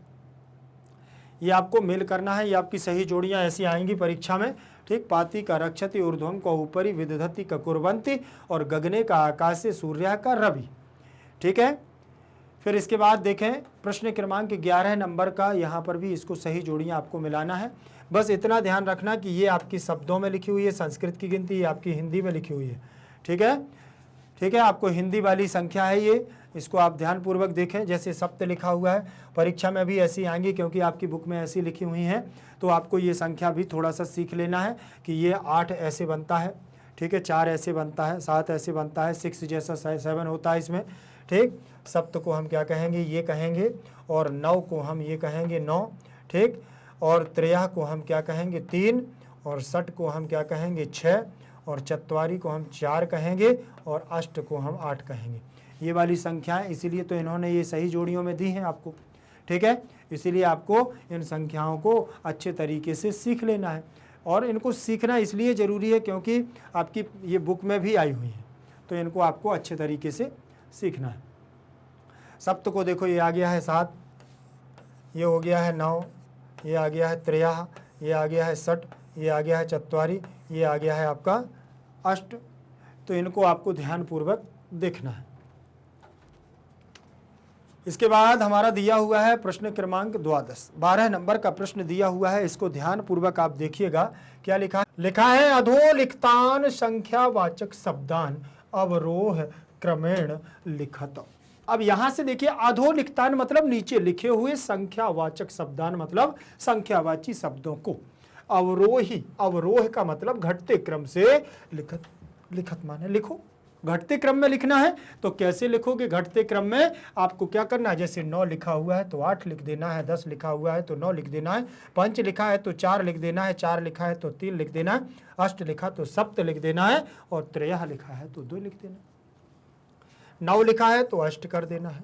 ये आपको मेल करना है, ये आपकी सही जोड़ियां ऐसी आएंगी परीक्षा में। ठीक, पाती का रक्षति ऊर्ध्वम का ऊपरी विदधति का कुर्वंती और गगने का आकाशे सूर्य का रवि। ठीक है, फिर इसके बाद देखें प्रश्न क्रमांक 11 नंबर का, यहाँ पर भी इसको सही जोड़ियाँ आपको मिलाना है। बस इतना ध्यान रखना कि ये आपकी शब्दों में लिखी हुई है, संस्कृत की गिनती ये आपकी हिंदी में लिखी हुई है। ठीक है, ठीक है, आपको हिंदी वाली संख्या है ये, इसको आप ध्यानपूर्वक देखें। जैसे सप्त लिखा हुआ है, परीक्षा में भी ऐसी आएंगी क्योंकि आपकी बुक में ऐसी लिखी हुई हैं, तो आपको ये संख्या भी थोड़ा सा सीख लेना है कि ये 8 ऐसे बनता है। ठीक है, 4 ऐसे बनता है, 7 ऐसे बनता है, 6 जैसा 7 होता है इसमें। ठीक, सप्त को हम क्या कहेंगे, ये कहेंगे, और 9 को हम ये कहेंगे 9। ठीक, और त्रयः को हम क्या कहेंगे 3, और षट को हम क्या कहेंगे 6, और चत्वारी को हम 4 कहेंगे, और अष्ट को हम 8 कहेंगे। ये वाली संख्याएं, इसीलिए तो इन्होंने ये सही जोड़ियों में दी हैं आपको। ठीक है, इसीलिए आपको इन संख्याओं को अच्छे तरीके से सीख लेना है, और इनको सीखना इसलिए ज़रूरी है क्योंकि आपकी ये बुक में भी आई हुई है, तो इनको आपको अच्छे तरीके से सीखना है। सप्त को देखो, ये आ गया है 7, ये हो गया है 9, ये आ गया है त्रयः, ये आ गया है षट, ये आ गया है चत्वारी, ये आ गया है आपका अष्ट। तो इनको आपको ध्यानपूर्वक देखना है। इसके बाद हमारा दिया हुआ है प्रश्न क्रमांक 12 नंबर का प्रश्न दिया हुआ है, इसको ध्यानपूर्वक आप देखिएगा। क्या लिखा है? लिखा है अधोलिखितान संख्यावाचक शब्दान अवरोह क्रमेण लिखत। अब यहां से देखिए, अधोलिखितान मतलब नीचे लिखे हुए, संख्यावाचक शब्दान मतलब संख्यावाची शब्दों को, अवरोही, अवरोह का मतलब घटते क्रम से लिखत, लिखत माने लिखो, घटते क्रम में लिखना है। तो कैसे लिखोगे घटते क्रम में? आपको क्या करना है, जैसे 9 लिखा हुआ है तो 8 लिख देना है, 10 लिखा हुआ है तो 9 लिख देना है, 5 लिखा है तो 4 लिख देना है, 4 लिखा है तो 3 लिख देना है, अष्ट लिखा तो सप्त लिख देना है, और त्रयः लिखा है तो 2 लिख देना है, 9 लिखा है तो अष्ट कर देना है।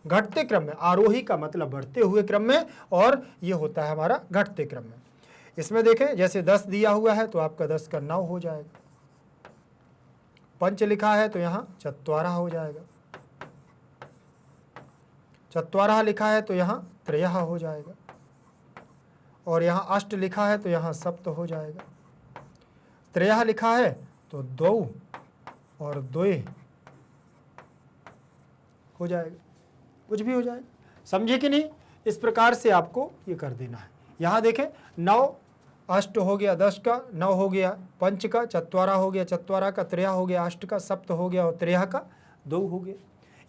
घटते क्रम में, आरोही का मतलब बढ़ते हुए क्रम में, और ये होता है हमारा घटते क्रम में। इसमें देखें, जैसे 10 दिया हुआ है तो आपका 10 का 9 हो जाएगा, 5 लिखा है तो यहाँ चत्वारः हो जाएगा, चत्वारः लिखा है तो यहाँ त्रयः हो जाएगा, और यहाँ अष्ट लिखा है तो यहाँ सप्त हो जाएगा, त्रयः लिखा है तो 2 और 2 हो जाएगा, कुछ भी हो जाएगा। समझे कि नहीं? इस प्रकार से आपको ये कर देना है। यहाँ देखें, 9 अष्ट हो गया, 10 का 9 हो गया, 5 का चत्वारा हो गया, चत्वारा का त्रयः हो गया, अष्ट का सप्त हो गया, और त्रयः का 2 हो गया।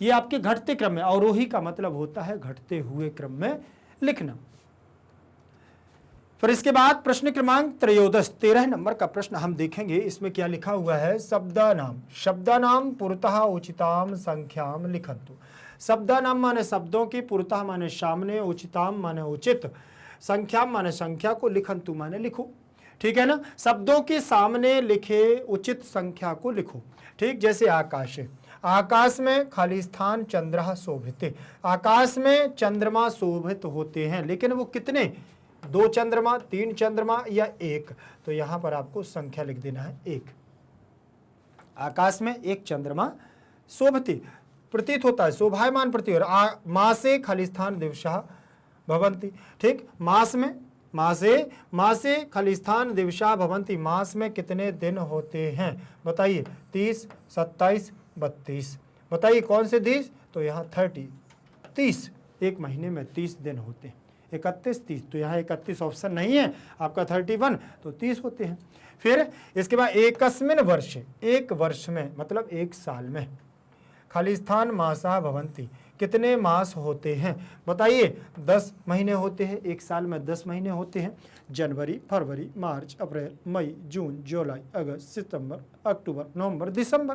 ये आपके घटते क्रम में, अवरोही का मतलब होता है घटते हुए क्रम में लिखना। फिर इसके बाद प्रश्न क्रमांक 13 नंबर का प्रश्न हम देखेंगे। इसमें क्या लिखा हुआ है? शब्दानाम, शब्दानाम पुरतः उचिताम संख्याम लिखन्तु। शब्दानाम माने शब्दों की, पुरतः माने सामने, उचिताम माने उचित, संख्याम माने संख्या को, लिखन्तु माने लिखो। ठीक है ना? शब्दों के सामने लिखे उचित संख्या को लिखो। ठीक, जैसे आकाश है, आकाश में खाली स्थान चंद्रः शोभिते, आकाश में चंद्रमा शोभित होते हैं, लेकिन वो कितने? 2 चंद्रमा, 3 चंद्रमा या 1? तो यहां पर आपको संख्या लिख देना है 1। आकाश में 1 चंद्रमा शोभते, प्रतीत होता है, शोभायमान प्रतीत। और मासे खाली स्थान दिवसः भवन्ति। ठीक, मास में, मासे खाली स्थान दिवसः भवन्ति, मास में कितने दिन होते हैं? बताइए, 30, 27, 32। बताइए कौन से 30? तो यहाँ 30, एक महीने में 30 दिन होते हैं। 31, 30, तो यहाँ 31 ऑप्शन नहीं है आपका, 31, तो 30 होते हैं। फिर इसके बाद एकस्मिन् वर्षे, एक वर्ष में मतलब एक साल में, खाली स्थान मासः भवन्ति, कितने मास होते हैं? बताइए, 10 महीने होते हैं, एक साल में 10 महीने होते हैं। जनवरी, फरवरी, मार्च, अप्रैल, मई, जून, जुलाई, अगस्त, सितंबर, अक्टूबर, नवंबर, दिसंबर।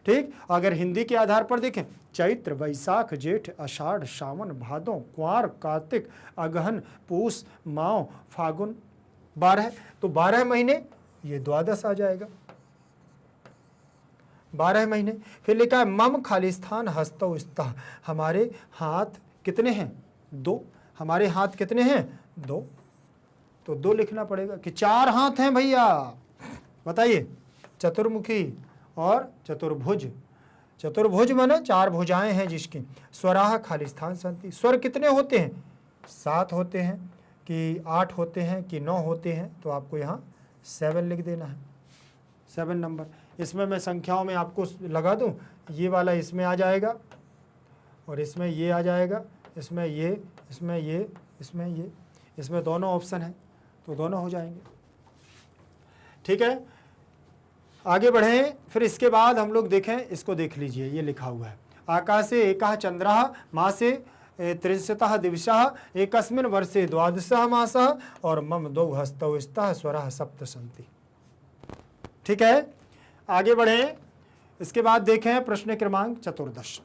ठीक, अगर हिंदी के आधार पर देखें, चैत्र, वैशाख, जेठ, आषाढ़, सावन, भादों, कुंवार, कार्तिक, अगहन, पूस, माह, फागुन, 12, तो 12 महीने, ये 12 आ जाएगा, 12 महीने। फिर लिखा है मम खाली स्थान हस्तौ स्तः, हमारे हाथ कितने हैं? 2। हमारे हाथ कितने हैं? 2, तो 2 लिखना पड़ेगा कि 4 हाथ हैं भैया। बताइए, चतुर्मुखी और चतुर्भुज, चतुर्भुज माने 4 भुजाएं हैं जिसकी। स्वराः खाली स्थान सन्ति, स्वर कितने होते हैं? 7 होते हैं। कि 8 होते हैं कि 9 होते हैं, तो आपको यहाँ 7 लिख देना है, 7 नंबर। इसमें मैं संख्याओं में आपको लगा दूं, ये वाला इसमें आ जाएगा और इसमें ये आ जाएगा, इसमें ये, इसमें ये, इसमें ये, इसमें दोनों ऑप्शन है तो दोनों हो जाएंगे। ठीक है, आगे बढ़ें। फिर इसके बाद हम लोग देखें, इसको देख लीजिए, ये लिखा हुआ है आकाशे एकः चंद्रः मासे 63 दिवसः एकस्मिन् वर्षे 12 मासः और मम 2 हस्तौ स्तः स्वरः सप्त सन्ति। ठीक है, आगे बढ़ें। इसके बाद देखें प्रश्न क्रमांक 14,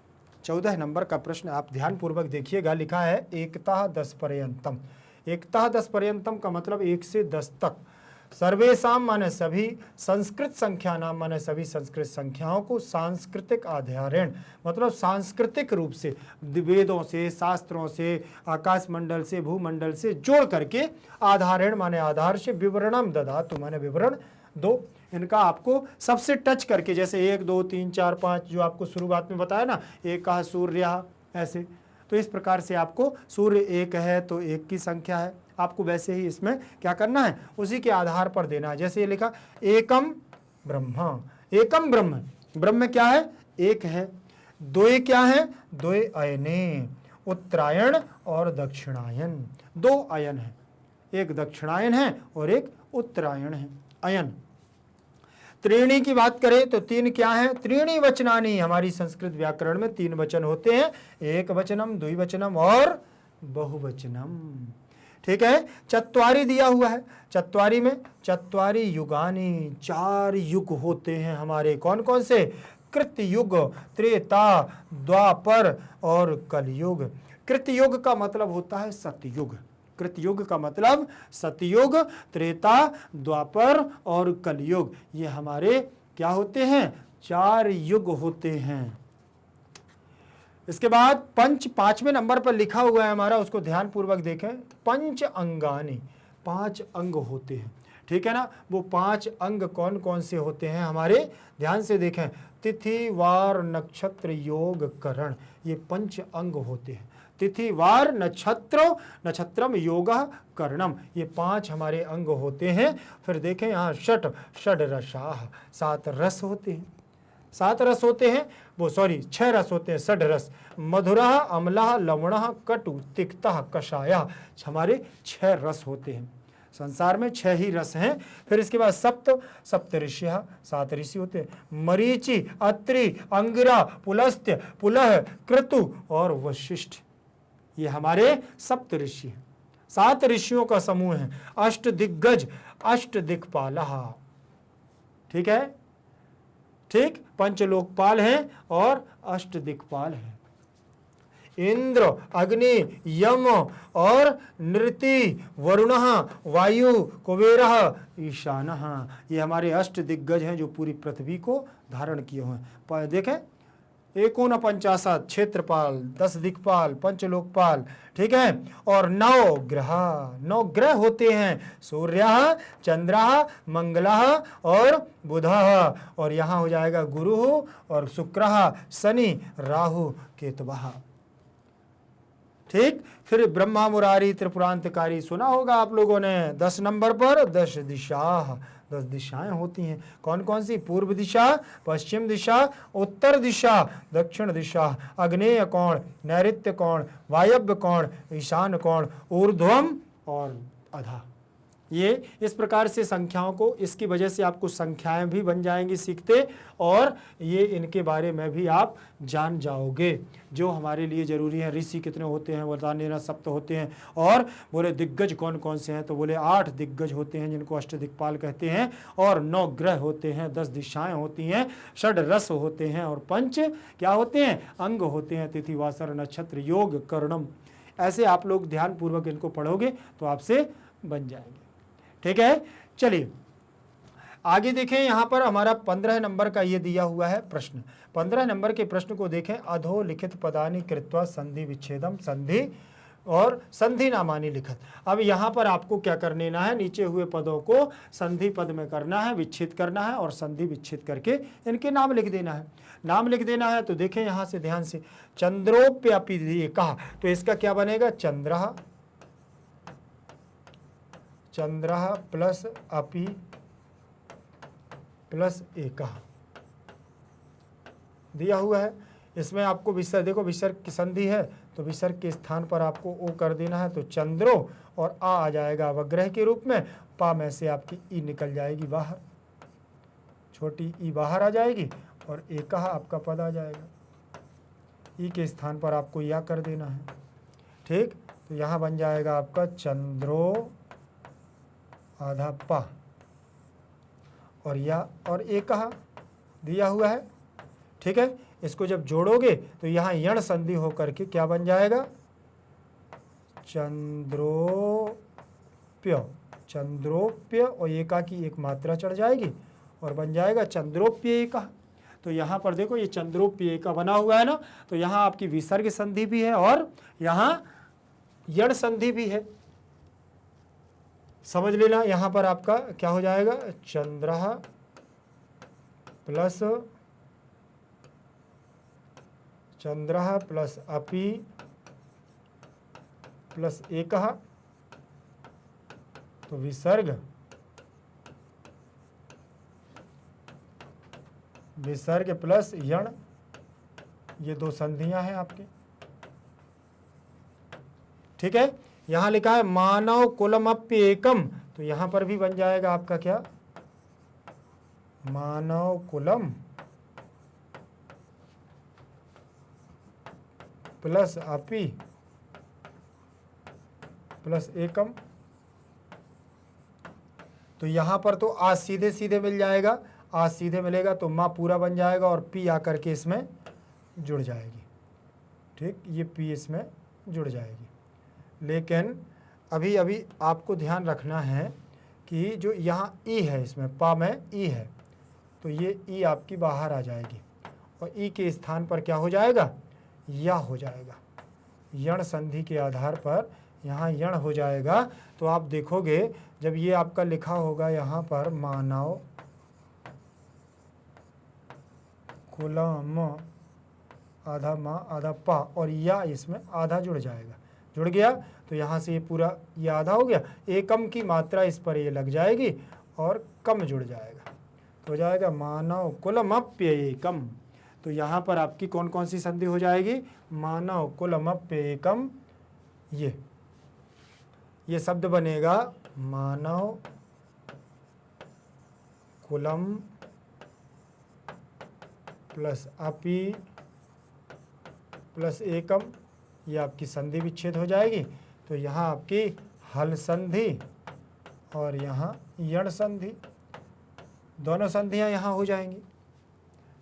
14 नंबर का प्रश्न आप ध्यान पूर्वक देखिएगा। लिखा है एकतः 10 पर्यंतम। एकतः 10 पर्यंतम का मतलब 1 से 10 तक। सर्वेशाम माने सभी, संस्कृत संख्या नाम माने सभी संस्कृत संख्याओं को सांस्कृतिक आधारण मतलब सांस्कृतिक रूप से वेदों से, शास्त्रों से, आकाश मंडल से, भूमंडल से जोड़ करके, आधारण माने आधार से, विवरणम ददातु माने विवरण दो। इनका आपको सबसे टच करके, जैसे 1 2 3 4 5 जो आपको शुरुआत में बताया ना, एक कहा सूर्य, ऐसे, तो इस प्रकार से आपको सूर्य 1 है तो 1 की संख्या है, आपको वैसे ही इसमें क्या करना है, उसी के आधार पर देना है। जैसे ये लिखा एकम ब्रह्म, एकम ब्रह्म, ब्रह्म क्या है, एक है। द्वे क्या है, द्वे अयने, उत्तरायण और दक्षिणायन, 2 अयन है, एक दक्षिणायन है और एक उत्तरायण है, अयन। त्रीणी की बात करें तो 3 क्या है, त्रीणी वचनानी, हमारी संस्कृत व्याकरण में 3 वचन होते हैं, एक वचनम, द्विवचनम और बहुवचनम। ठीक है, चत्वारी दिया हुआ है, चत्वारी में चत्वारी युगानी, 4 युग होते हैं हमारे, कौन कौन से, कृतयुग, त्रेता, द्वापर और कलयुग। कृतयुग का मतलब होता है सतयुग, कृतयुग का मतलब सतयुग, त्रेता, द्वापर और कलयुग, ये हमारे क्या होते हैं, 4 युग होते हैं। इसके बाद पंच 5वें नंबर पर लिखा हुआ है हमारा, उसको ध्यान पूर्वक देखें। पंच अंगानी, 5 अंग होते हैं। ठीक है ना, वो 5 अंग कौन कौन से होते हैं हमारे, ध्यान से देखें। तिथि, वार, नक्षत्र, योग, करण, ये 5 अंग होते हैं। तिथि, वार, नक्षत्र, नक्षत्रम, योगः, कर्णम, ये 5 हमारे अंग होते हैं। फिर देखें यहाँ षड रसाः, 7 रस होते हैं, 7 रस होते हैं, वो 6 रस होते हैं, षड रस, मधुरः, अम्लः, लवणः, कटु, तिक्तः, कषायः, हमारे 6 रस होते हैं। संसार में 6 ही रस हैं। फिर इसके बाद सप्त ऋषिः, 7 ऋषि होते हैं, मरीचि, अत्रि, अंगिरा, पुलस्त्य, पुलह, क्रतु और वशिष्ठ, ये हमारे सप्त ऋषि हैं, 7 ऋषियों का समूह है। अष्ट दिग्गज, अष्ट दिक्पालः, ठीक है, ठीक, 5 लोकपाल हैं और अष्ट दिक्पाल हैं। इंद्र, अग्नि, यम और नृति, वरुणः, वायु, कुबेरः, ईशानः, ये हमारे अष्ट दिग्गज हैं जो पूरी पृथ्वी को धारण किए हुए हैं। देखें, 49 क्षेत्रपाल, 10 दिक्पाल, 5 लोकपाल, ठीक है, और 9 ग्रह होते हैं, सूर्य, चंद्र, मंगलः और बुधः, और यहाँ हो जाएगा गुरु और शुक्र, शनि, राहु, केतुः। ठीक, फिर ब्रह्मा मुरारी त्रिपुरांतकारी सुना होगा आप लोगों ने। 10 नंबर पर 10 दिशा, 10 दिशाएं होती हैं, कौन कौन सी, पूर्व दिशा, पश्चिम दिशा, उत्तर दिशा, दक्षिण दिशा, अग्नेय कोण, नैऋत्य कोण, वायव्य कोण, ईशान कोण, ऊर्ध्वम और अधा। ये इस प्रकार से संख्याओं को, इसकी वजह से आपको संख्याएं भी बन जाएंगी सीखते, और ये इनके बारे में भी आप जान जाओगे जो हमारे लिए ज़रूरी है। ऋषि कितने होते हैं बताने ना, सप्त होते हैं, और बोले दिग्गज कौन कौन से हैं, तो बोले 8 दिग्गज होते हैं जिनको अष्टदिक्पाल कहते हैं, और 9 ग्रह होते हैं, 10 दिशाएं होती हैं, षड रस होते हैं, और 5 क्या होते हैं, अंग होते हैं, तिथि, वासर, नक्षत्र, योग, कर्णम। ऐसे आप लोग ध्यानपूर्वक इनको पढ़ोगे तो आपसे बन जाएंगे। ठीक है, चलिए आगे देखें। यहाँ पर हमारा 15 नंबर का ये दिया हुआ है प्रश्न। 15 नंबर के प्रश्न को देखें। अधो लिखित पदानि कृत्वा संधि विच्छेदम, संधि और संधि नामानि लिखत। अब यहाँ पर आपको क्या कर लेना है, नीचे हुए पदों को संधि पद में करना है, विच्छेद करना है, और संधि विच्छेद करके इनके नाम लिख देना है। नाम लिख देना है तो देखें यहाँ से ध्यान से, चंद्रोप्यापि कहा तो इसका क्या बनेगा, चंद्रः, चंद्रः प्लस अपि प्लस एकः दिया हुआ है। इसमें आपको विसर्ग, देखो विसर्ग की संधि है तो विसर्ग के स्थान पर आपको ओ कर देना है, तो चंद्रो और आ जाएगा अवग्रह के रूप में, पा में से आपकी ई निकल जाएगी बाहर, छोटी ई बाहर आ जाएगी और एकः आपका पद आ जाएगा। ई के स्थान पर आपको या कर देना है, ठीक। तो यहाँ बन जाएगा आपका चंद्रो आधा पा और या और एकः दिया हुआ है, ठीक है। इसको जब जोड़ोगे तो यहाँ यण संधि होकर के क्या बन जाएगा, चंद्रोप्य, चंद्रोप्य और एका की एक मात्रा चढ़ जाएगी और बन जाएगा चंद्रोप्य एका। तो यहाँ पर देखो ये चंद्रोप्य एका बना हुआ है ना, तो यहाँ आपकी विसर्ग संधि भी है और यहाँ यण संधि भी है, समझ लेना। यहाँ पर आपका क्या हो जाएगा, चंद्रः प्लस अपि प्लस एकः, तो विसर्ग प्लस यण, ये दो संधियां हैं आपकी, ठीक है। यहां लिखा है मानव कुलमप्येकम, तो यहां पर भी बन जाएगा आपका क्या, मानव कुलम प्लस अपि प्लस एकम। तो यहां पर तो आज सीधे सीधे मिल जाएगा, आज सीधे मिलेगा तो माँ पूरा बन जाएगा और पी आकर के इसमें जुड़ जाएगी, ठीक। ये पी इसमें जुड़ जाएगी। लेकिन अभी अभी आपको ध्यान रखना है कि जो यहाँ ई है, इसमें पा में ई है, तो ये ई आपकी बाहर आ जाएगी और ई के स्थान पर क्या हो जाएगा, या हो जाएगा। यण संधि के आधार पर यहाँ यण हो जाएगा। तो आप देखोगे जब ये आपका लिखा होगा यहाँ पर मानव कुलम, आधा माँ आधा पा और या इसमें आधा जुड़ जाएगा, जुड़ गया तो यहाँ से ये पूरा ये आधा हो गया, एकम की मात्रा इस पर ये लग जाएगी और कम जुड़ जाएगा, तो हो जाएगा मानव कुलमप्येकम। तो यहाँ पर आपकी कौन कौन सी संधि हो जाएगी, मानव कुलमप्येकम, ये शब्द बनेगा मानव कुलम प्लस अपि प्लस एकम, ये आपकी संधि विच्छेद हो जाएगी। तो यहाँ आपकी हल संधि और यहाँ यण संधि, दोनों संधियाँ यहाँ हो जाएंगी,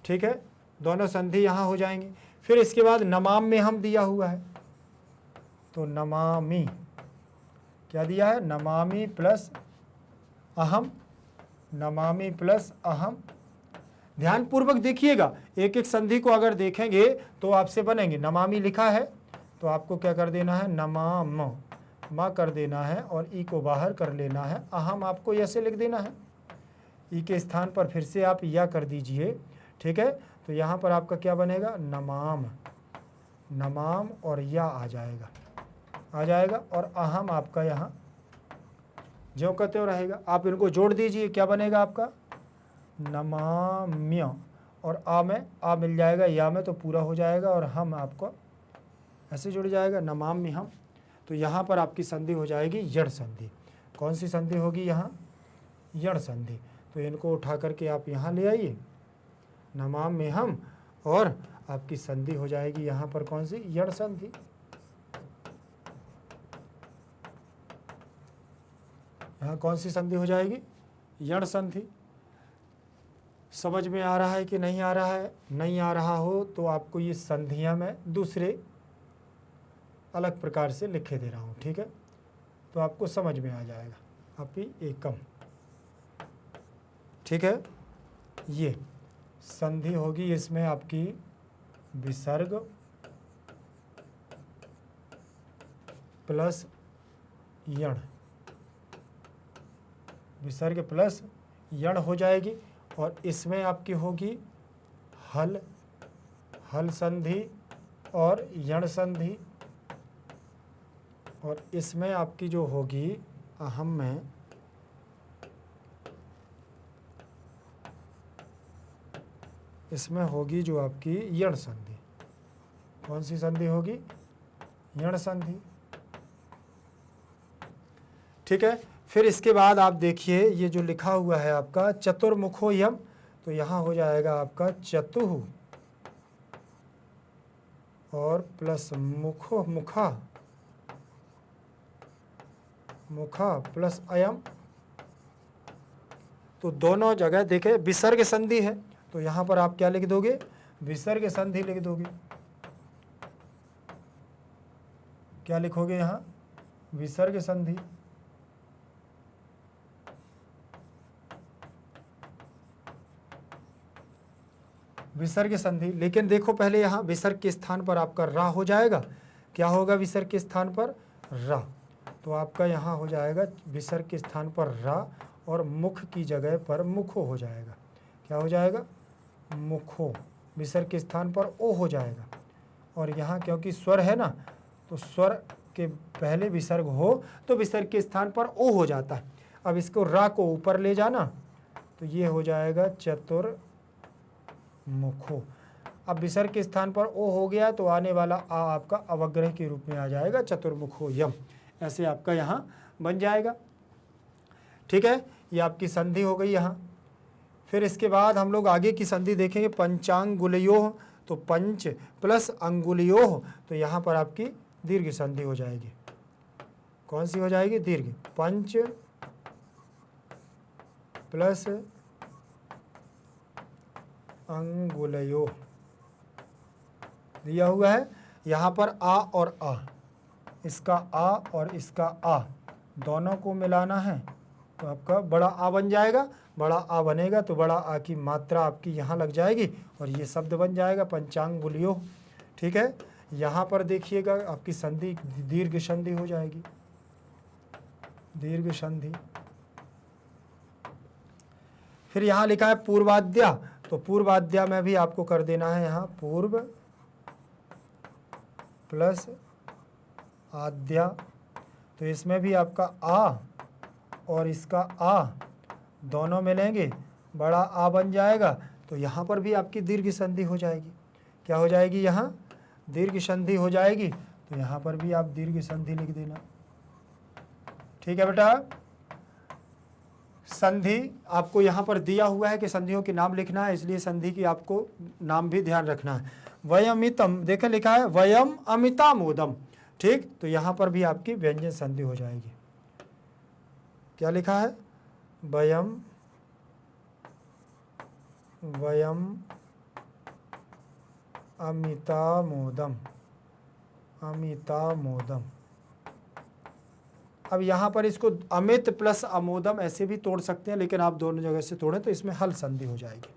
ठीक है, दोनों संधि यहाँ हो जाएंगी। फिर इसके बाद नमाम में हम दिया हुआ है, तो नमामि क्या दिया है, नमामि प्लस अहम, नमामि प्लस अहम। ध्यान पूर्वक देखिएगा, एक एक संधि को अगर देखेंगे तो आपसे बनेंगे। नमामि लिखा है तो आपको क्या कर देना है, नमाम मा कर देना है और ई को बाहर कर लेना है, अहम आपको ऐसे लिख देना है, ई के स्थान पर फिर से आप या कर दीजिए, ठीक है। तो यहाँ पर आपका क्या बनेगा, नमाम, नमाम और या आ जाएगा और अहम आपका यहाँ ज्यों कहते हो रहेगा। आप इनको जोड़ दीजिए, क्या बनेगा आपका, नमाम्य और आ में आ मिल जाएगा, या में तो पूरा हो जाएगा और हम आपको ऐसे जुड़ जाएगा, नमाम्य हम। तो यहाँ पर आपकी संधि हो जाएगी यण संधि। कौन सी संधि होगी यहाँ, यण संधि। तो इनको उठा करके आप यहाँ ले आइए, नमाम में हम, और आपकी संधि हो जाएगी यहाँ पर कौन सी, यण संधि। यहाँ कौन सी संधि हो जाएगी, यण संधि। समझ में आ रहा है कि नहीं आ रहा है, नहीं आ रहा हो तो आपको ये संधियाँ मैं दूसरे अलग प्रकार से लिखे दे रहा हूँ, ठीक है, तो आपको समझ में आ जाएगा। अपि एकम, ठीक है। ये संधि होगी, इसमें आपकी विसर्ग प्लस यण, विसर्ग प्लस यण हो जाएगी और इसमें आपकी होगी हल संधि और यण संधि, और इसमें आपकी जो होगी अहम में इसमें होगी जो आपकी यण संधि। कौन सी संधि होगी? यण संधि। ठीक है। फिर इसके बाद आप देखिए ये जो लिखा हुआ है आपका चतुर्मुखो यम, तो यहाँ हो जाएगा आपका चतुः और प्लस मुखो मुखा, मुखा प्लस अयम। तो दोनों जगह देखें विसर्ग संधि है, तो यहाँ पर आप क्या लिख दोगे? विसर्ग संधि लिख दोगे। क्या लिखोगे यहाँ? विसर्ग संधि। विसर्ग संधि। लेकिन देखो पहले यहाँ विसर्ग के स्थान पर आपका रा हो जाएगा। क्या होगा विसर्ग के स्थान पर? रा। तो आपका यहाँ हो जाएगा विसर्ग के स्थान पर रा और मुख की जगह पर मुखो हो जाएगा। क्या हो जाएगा? मुखो। विसर्ग के स्थान पर ओ हो जाएगा। और यहाँ क्योंकि स्वर है ना, तो स्वर के पहले विसर्ग हो तो विसर्ग के स्थान पर ओ हो जाता है। अब इसको रा को ऊपर ले जाना, तो ये हो जाएगा चतुर्मुखो। अब विसर्ग के स्थान पर ओ हो गया तो आने वाला आ आपका अवग्रह के रूप में आ जाएगा, चतुर्मुखो यम। ऐसे आपका यहाँ बन जाएगा। ठीक है, ये आपकी संधि हो गई यहाँ। फिर इसके बाद हम लोग आगे की संधि देखेंगे, पंचांगुलयोः। तो पंच प्लस अंगुलियोः, तो यहाँ पर आपकी दीर्घ संधि हो जाएगी। कौन सी हो जाएगी? दीर्घ। पंच प्लस अंगुलयोः दिया हुआ है। यहाँ पर आ और आ, इसका आ और इसका आ दोनों को मिलाना है, तो आपका बड़ा आ बन जाएगा। बड़ा आ बनेगा तो बड़ा आ की मात्रा आपकी यहाँ लग जाएगी और ये शब्द बन जाएगा पंचांगुलियोः। ठीक है, यहाँ पर देखिएगा आपकी संधि दीर्घ संधि हो जाएगी, दीर्घ संधि। फिर यहाँ लिखा है पूर्वाद्या, तो पूर्वाद्या में भी आपको कर देना है यहाँ पूर्व प्लस आद्या। तो इसमें भी आपका आ और इसका आ दोनों मिलेंगे, बड़ा आ बन जाएगा। तो यहाँ पर भी आपकी दीर्घ संधि हो जाएगी। क्या हो जाएगी? यहाँ दीर्घ संधि हो जाएगी। तो यहाँ पर भी आप दीर्घ संधि लिख देना। ठीक है बेटा। संधि आपको यहाँ पर दिया हुआ है कि संधियों के नाम लिखना है, इसलिए संधि की आपको नाम भी ध्यान रखना है। वयमितम, देखें लिखा है वयम अमितामोदम। ठीक, तो यहाँ पर भी आपकी व्यंजन संधि हो जाएगी। क्या लिखा है? वयम वयम अमितामोदम, अमितामोदम। अब यहाँ पर इसको अमित प्लस अमोदम ऐसे भी तोड़ सकते हैं, लेकिन आप दोनों जगह से तोड़ें तो इसमें हल संधि हो जाएगी।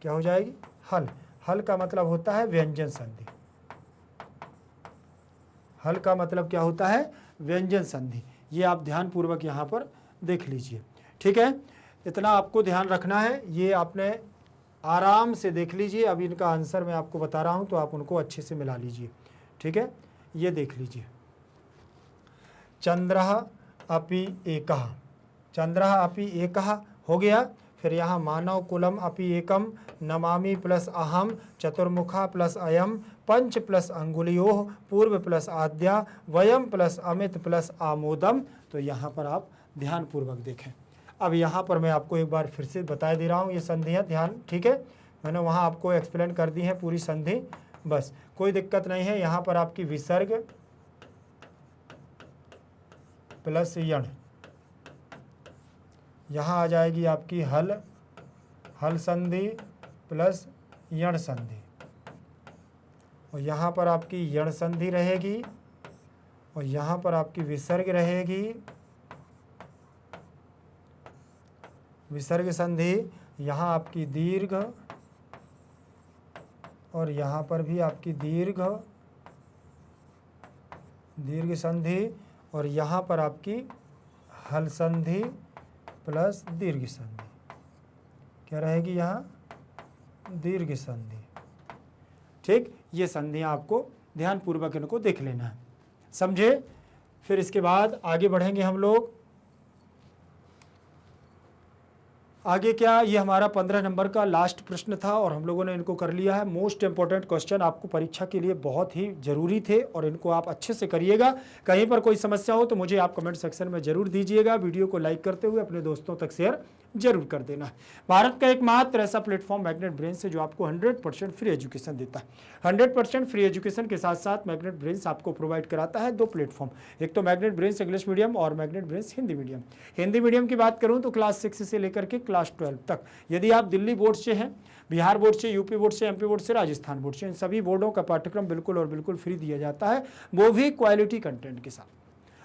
क्या हो जाएगी? हल। हल का मतलब होता है व्यंजन संधि। हल का मतलब क्या होता है? व्यंजन संधि। ये आप ध्यान पूर्वक यहाँ पर देख लीजिए। ठीक है, इतना आपको ध्यान रखना है। ये आपने आराम से देख लीजिए। अब इनका आंसर मैं आपको बता रहा हूँ तो आप उनको अच्छे से मिला लीजिए। ठीक है, ये देख लीजिए। चंद्रः अपि एकः, चंद्रः अपि एकः हो गया। फिर यहाँ मानव कुलम अपि एकम, नमामि प्लस अहम, चतुर्मुखा प्लस अयम, पंच प्लस अंगुलियोः, पूर्व प्लस आद्या, वयम प्लस अमित प्लस आमोदम। तो यहाँ पर आप ध्यान पूर्वक देखें। अब यहाँ पर मैं आपको एक बार फिर से बता दे रहा हूँ ये संधियाँ, ध्यान। ठीक है, मैंने वहाँ आपको एक्सप्लेन कर दी है पूरी संधि, बस कोई दिक्कत नहीं है। यहाँ पर आपकी विसर्ग प्लस यण, यहाँ आ जाएगी आपकी हल, हल संधि प्लस यण संधि, और यहाँ पर आपकी यण संधि रहेगी और यहाँ पर आपकी विसर्ग रहेगी, विसर्ग संधि। यहाँ आपकी दीर्घ और यहाँ पर भी आपकी दीर्घ, दीर्घ संधि, और यहाँ पर आपकी हल संधि प्लस दीर्घ संधि। क्या रहेगी? यहाँ दीर्घ संधि। ठीक, ये संधियाँ आपको ध्यान पूर्वक इनको देख लेना है, समझे। फिर इसके बाद आगे बढ़ेंगे हम लोग। आगे क्या, ये हमारा 15 नंबर का लास्ट प्रश्न था और हम लोगों ने इनको कर लिया है। मोस्ट इंपॉर्टेंट क्वेश्चन आपको परीक्षा के लिए बहुत ही जरूरी थे और इनको आप अच्छे से करिएगा। कहीं पर कोई समस्या हो तो मुझे आप कमेंट सेक्शन में जरूर दीजिएगा। वीडियो को लाइक करते हुए अपने दोस्तों तक शेयर जरूर कर देना। भारत का एकमात्र ऐसा प्लेटफॉर्म मैग्नेट ब्रेन्स है जो आपको 100% फ्री एजुकेशन देता है। 100% फ्री एजुकेशन के साथ साथ मैग्नेट ब्रेन्स आपको प्रोवाइड कराता है 2 प्लेटफॉर्म, एक तो मैग्नेट ब्रेन्स इंग्लिश मीडियम और magnet brains Hindi medium. Hindi medium की बात करूं तो क्लास 6 से लेकर के क्लास 12 तक, यदि आप दिल्ली बोर्ड से हैं, बिहार बोर्ड से, यूपी बोर्ड से, एमपी बोर्ड से, राजस्थान बोर्ड से, इन सभी बोर्डों का पाठ्यक्रम बिल्कुल और बिल्कुल फ्री दिया जाता है, वो भी क्वालिटी कंटेंट के साथ।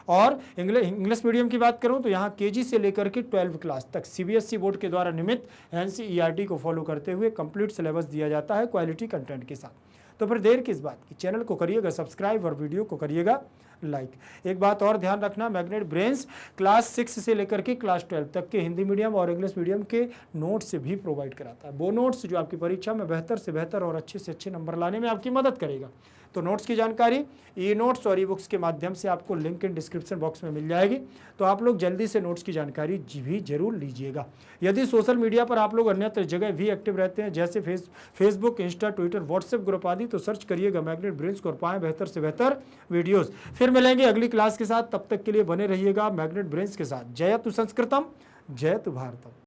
और इंग्लिश मीडियम की बात करूं तो यहाँ केजी से लेकर के 12 क्लास तक सीबीएसई बोर्ड के द्वारा निमित एनसीईआरटी को फॉलो करते हुए कंप्लीट सिलेबस दिया जाता है क्वालिटी कंटेंट के साथ। तो फिर देर किस बात की, चैनल को करिएगा सब्सक्राइब और वीडियो को करिएगा लाइक। एक बात और ध्यान रखना, मैग्नेट ब्रेन्स क्लास 6 से लेकर के क्लास 12 तक के हिंदी मीडियम और इंग्लिश मीडियम के नोट्स भी प्रोवाइड कराता है। वो नोट्स जो आपकी परीक्षा में बेहतर से बेहतर और अच्छे से अच्छे नंबर लाने में आपकी मदद करेगा। तो नोट्स की जानकारी ई नोट्स और ई बुक्स के माध्यम से आपको लिंक इन डिस्क्रिप्शन बॉक्स में मिल जाएगी। तो आप लोग जल्दी से नोट्स की जानकारी भी जरूर लीजिएगा। यदि सोशल मीडिया पर आप लोग अन्यत्र जगह भी एक्टिव रहते हैं, जैसे Facebook, Insta, Twitter, WhatsApp group आदि, तो सर्च करिएगा मैग्नेट ब्रेन्स को और पाएं बेहतर से बेहतर वीडियोस। फिर मिलेंगे अगली क्लास के साथ, तब तक के लिए बने रहिएगा मैग्नेट ब्रेन्स के साथ। जयतु संस्कृतम, जयतु भारतम।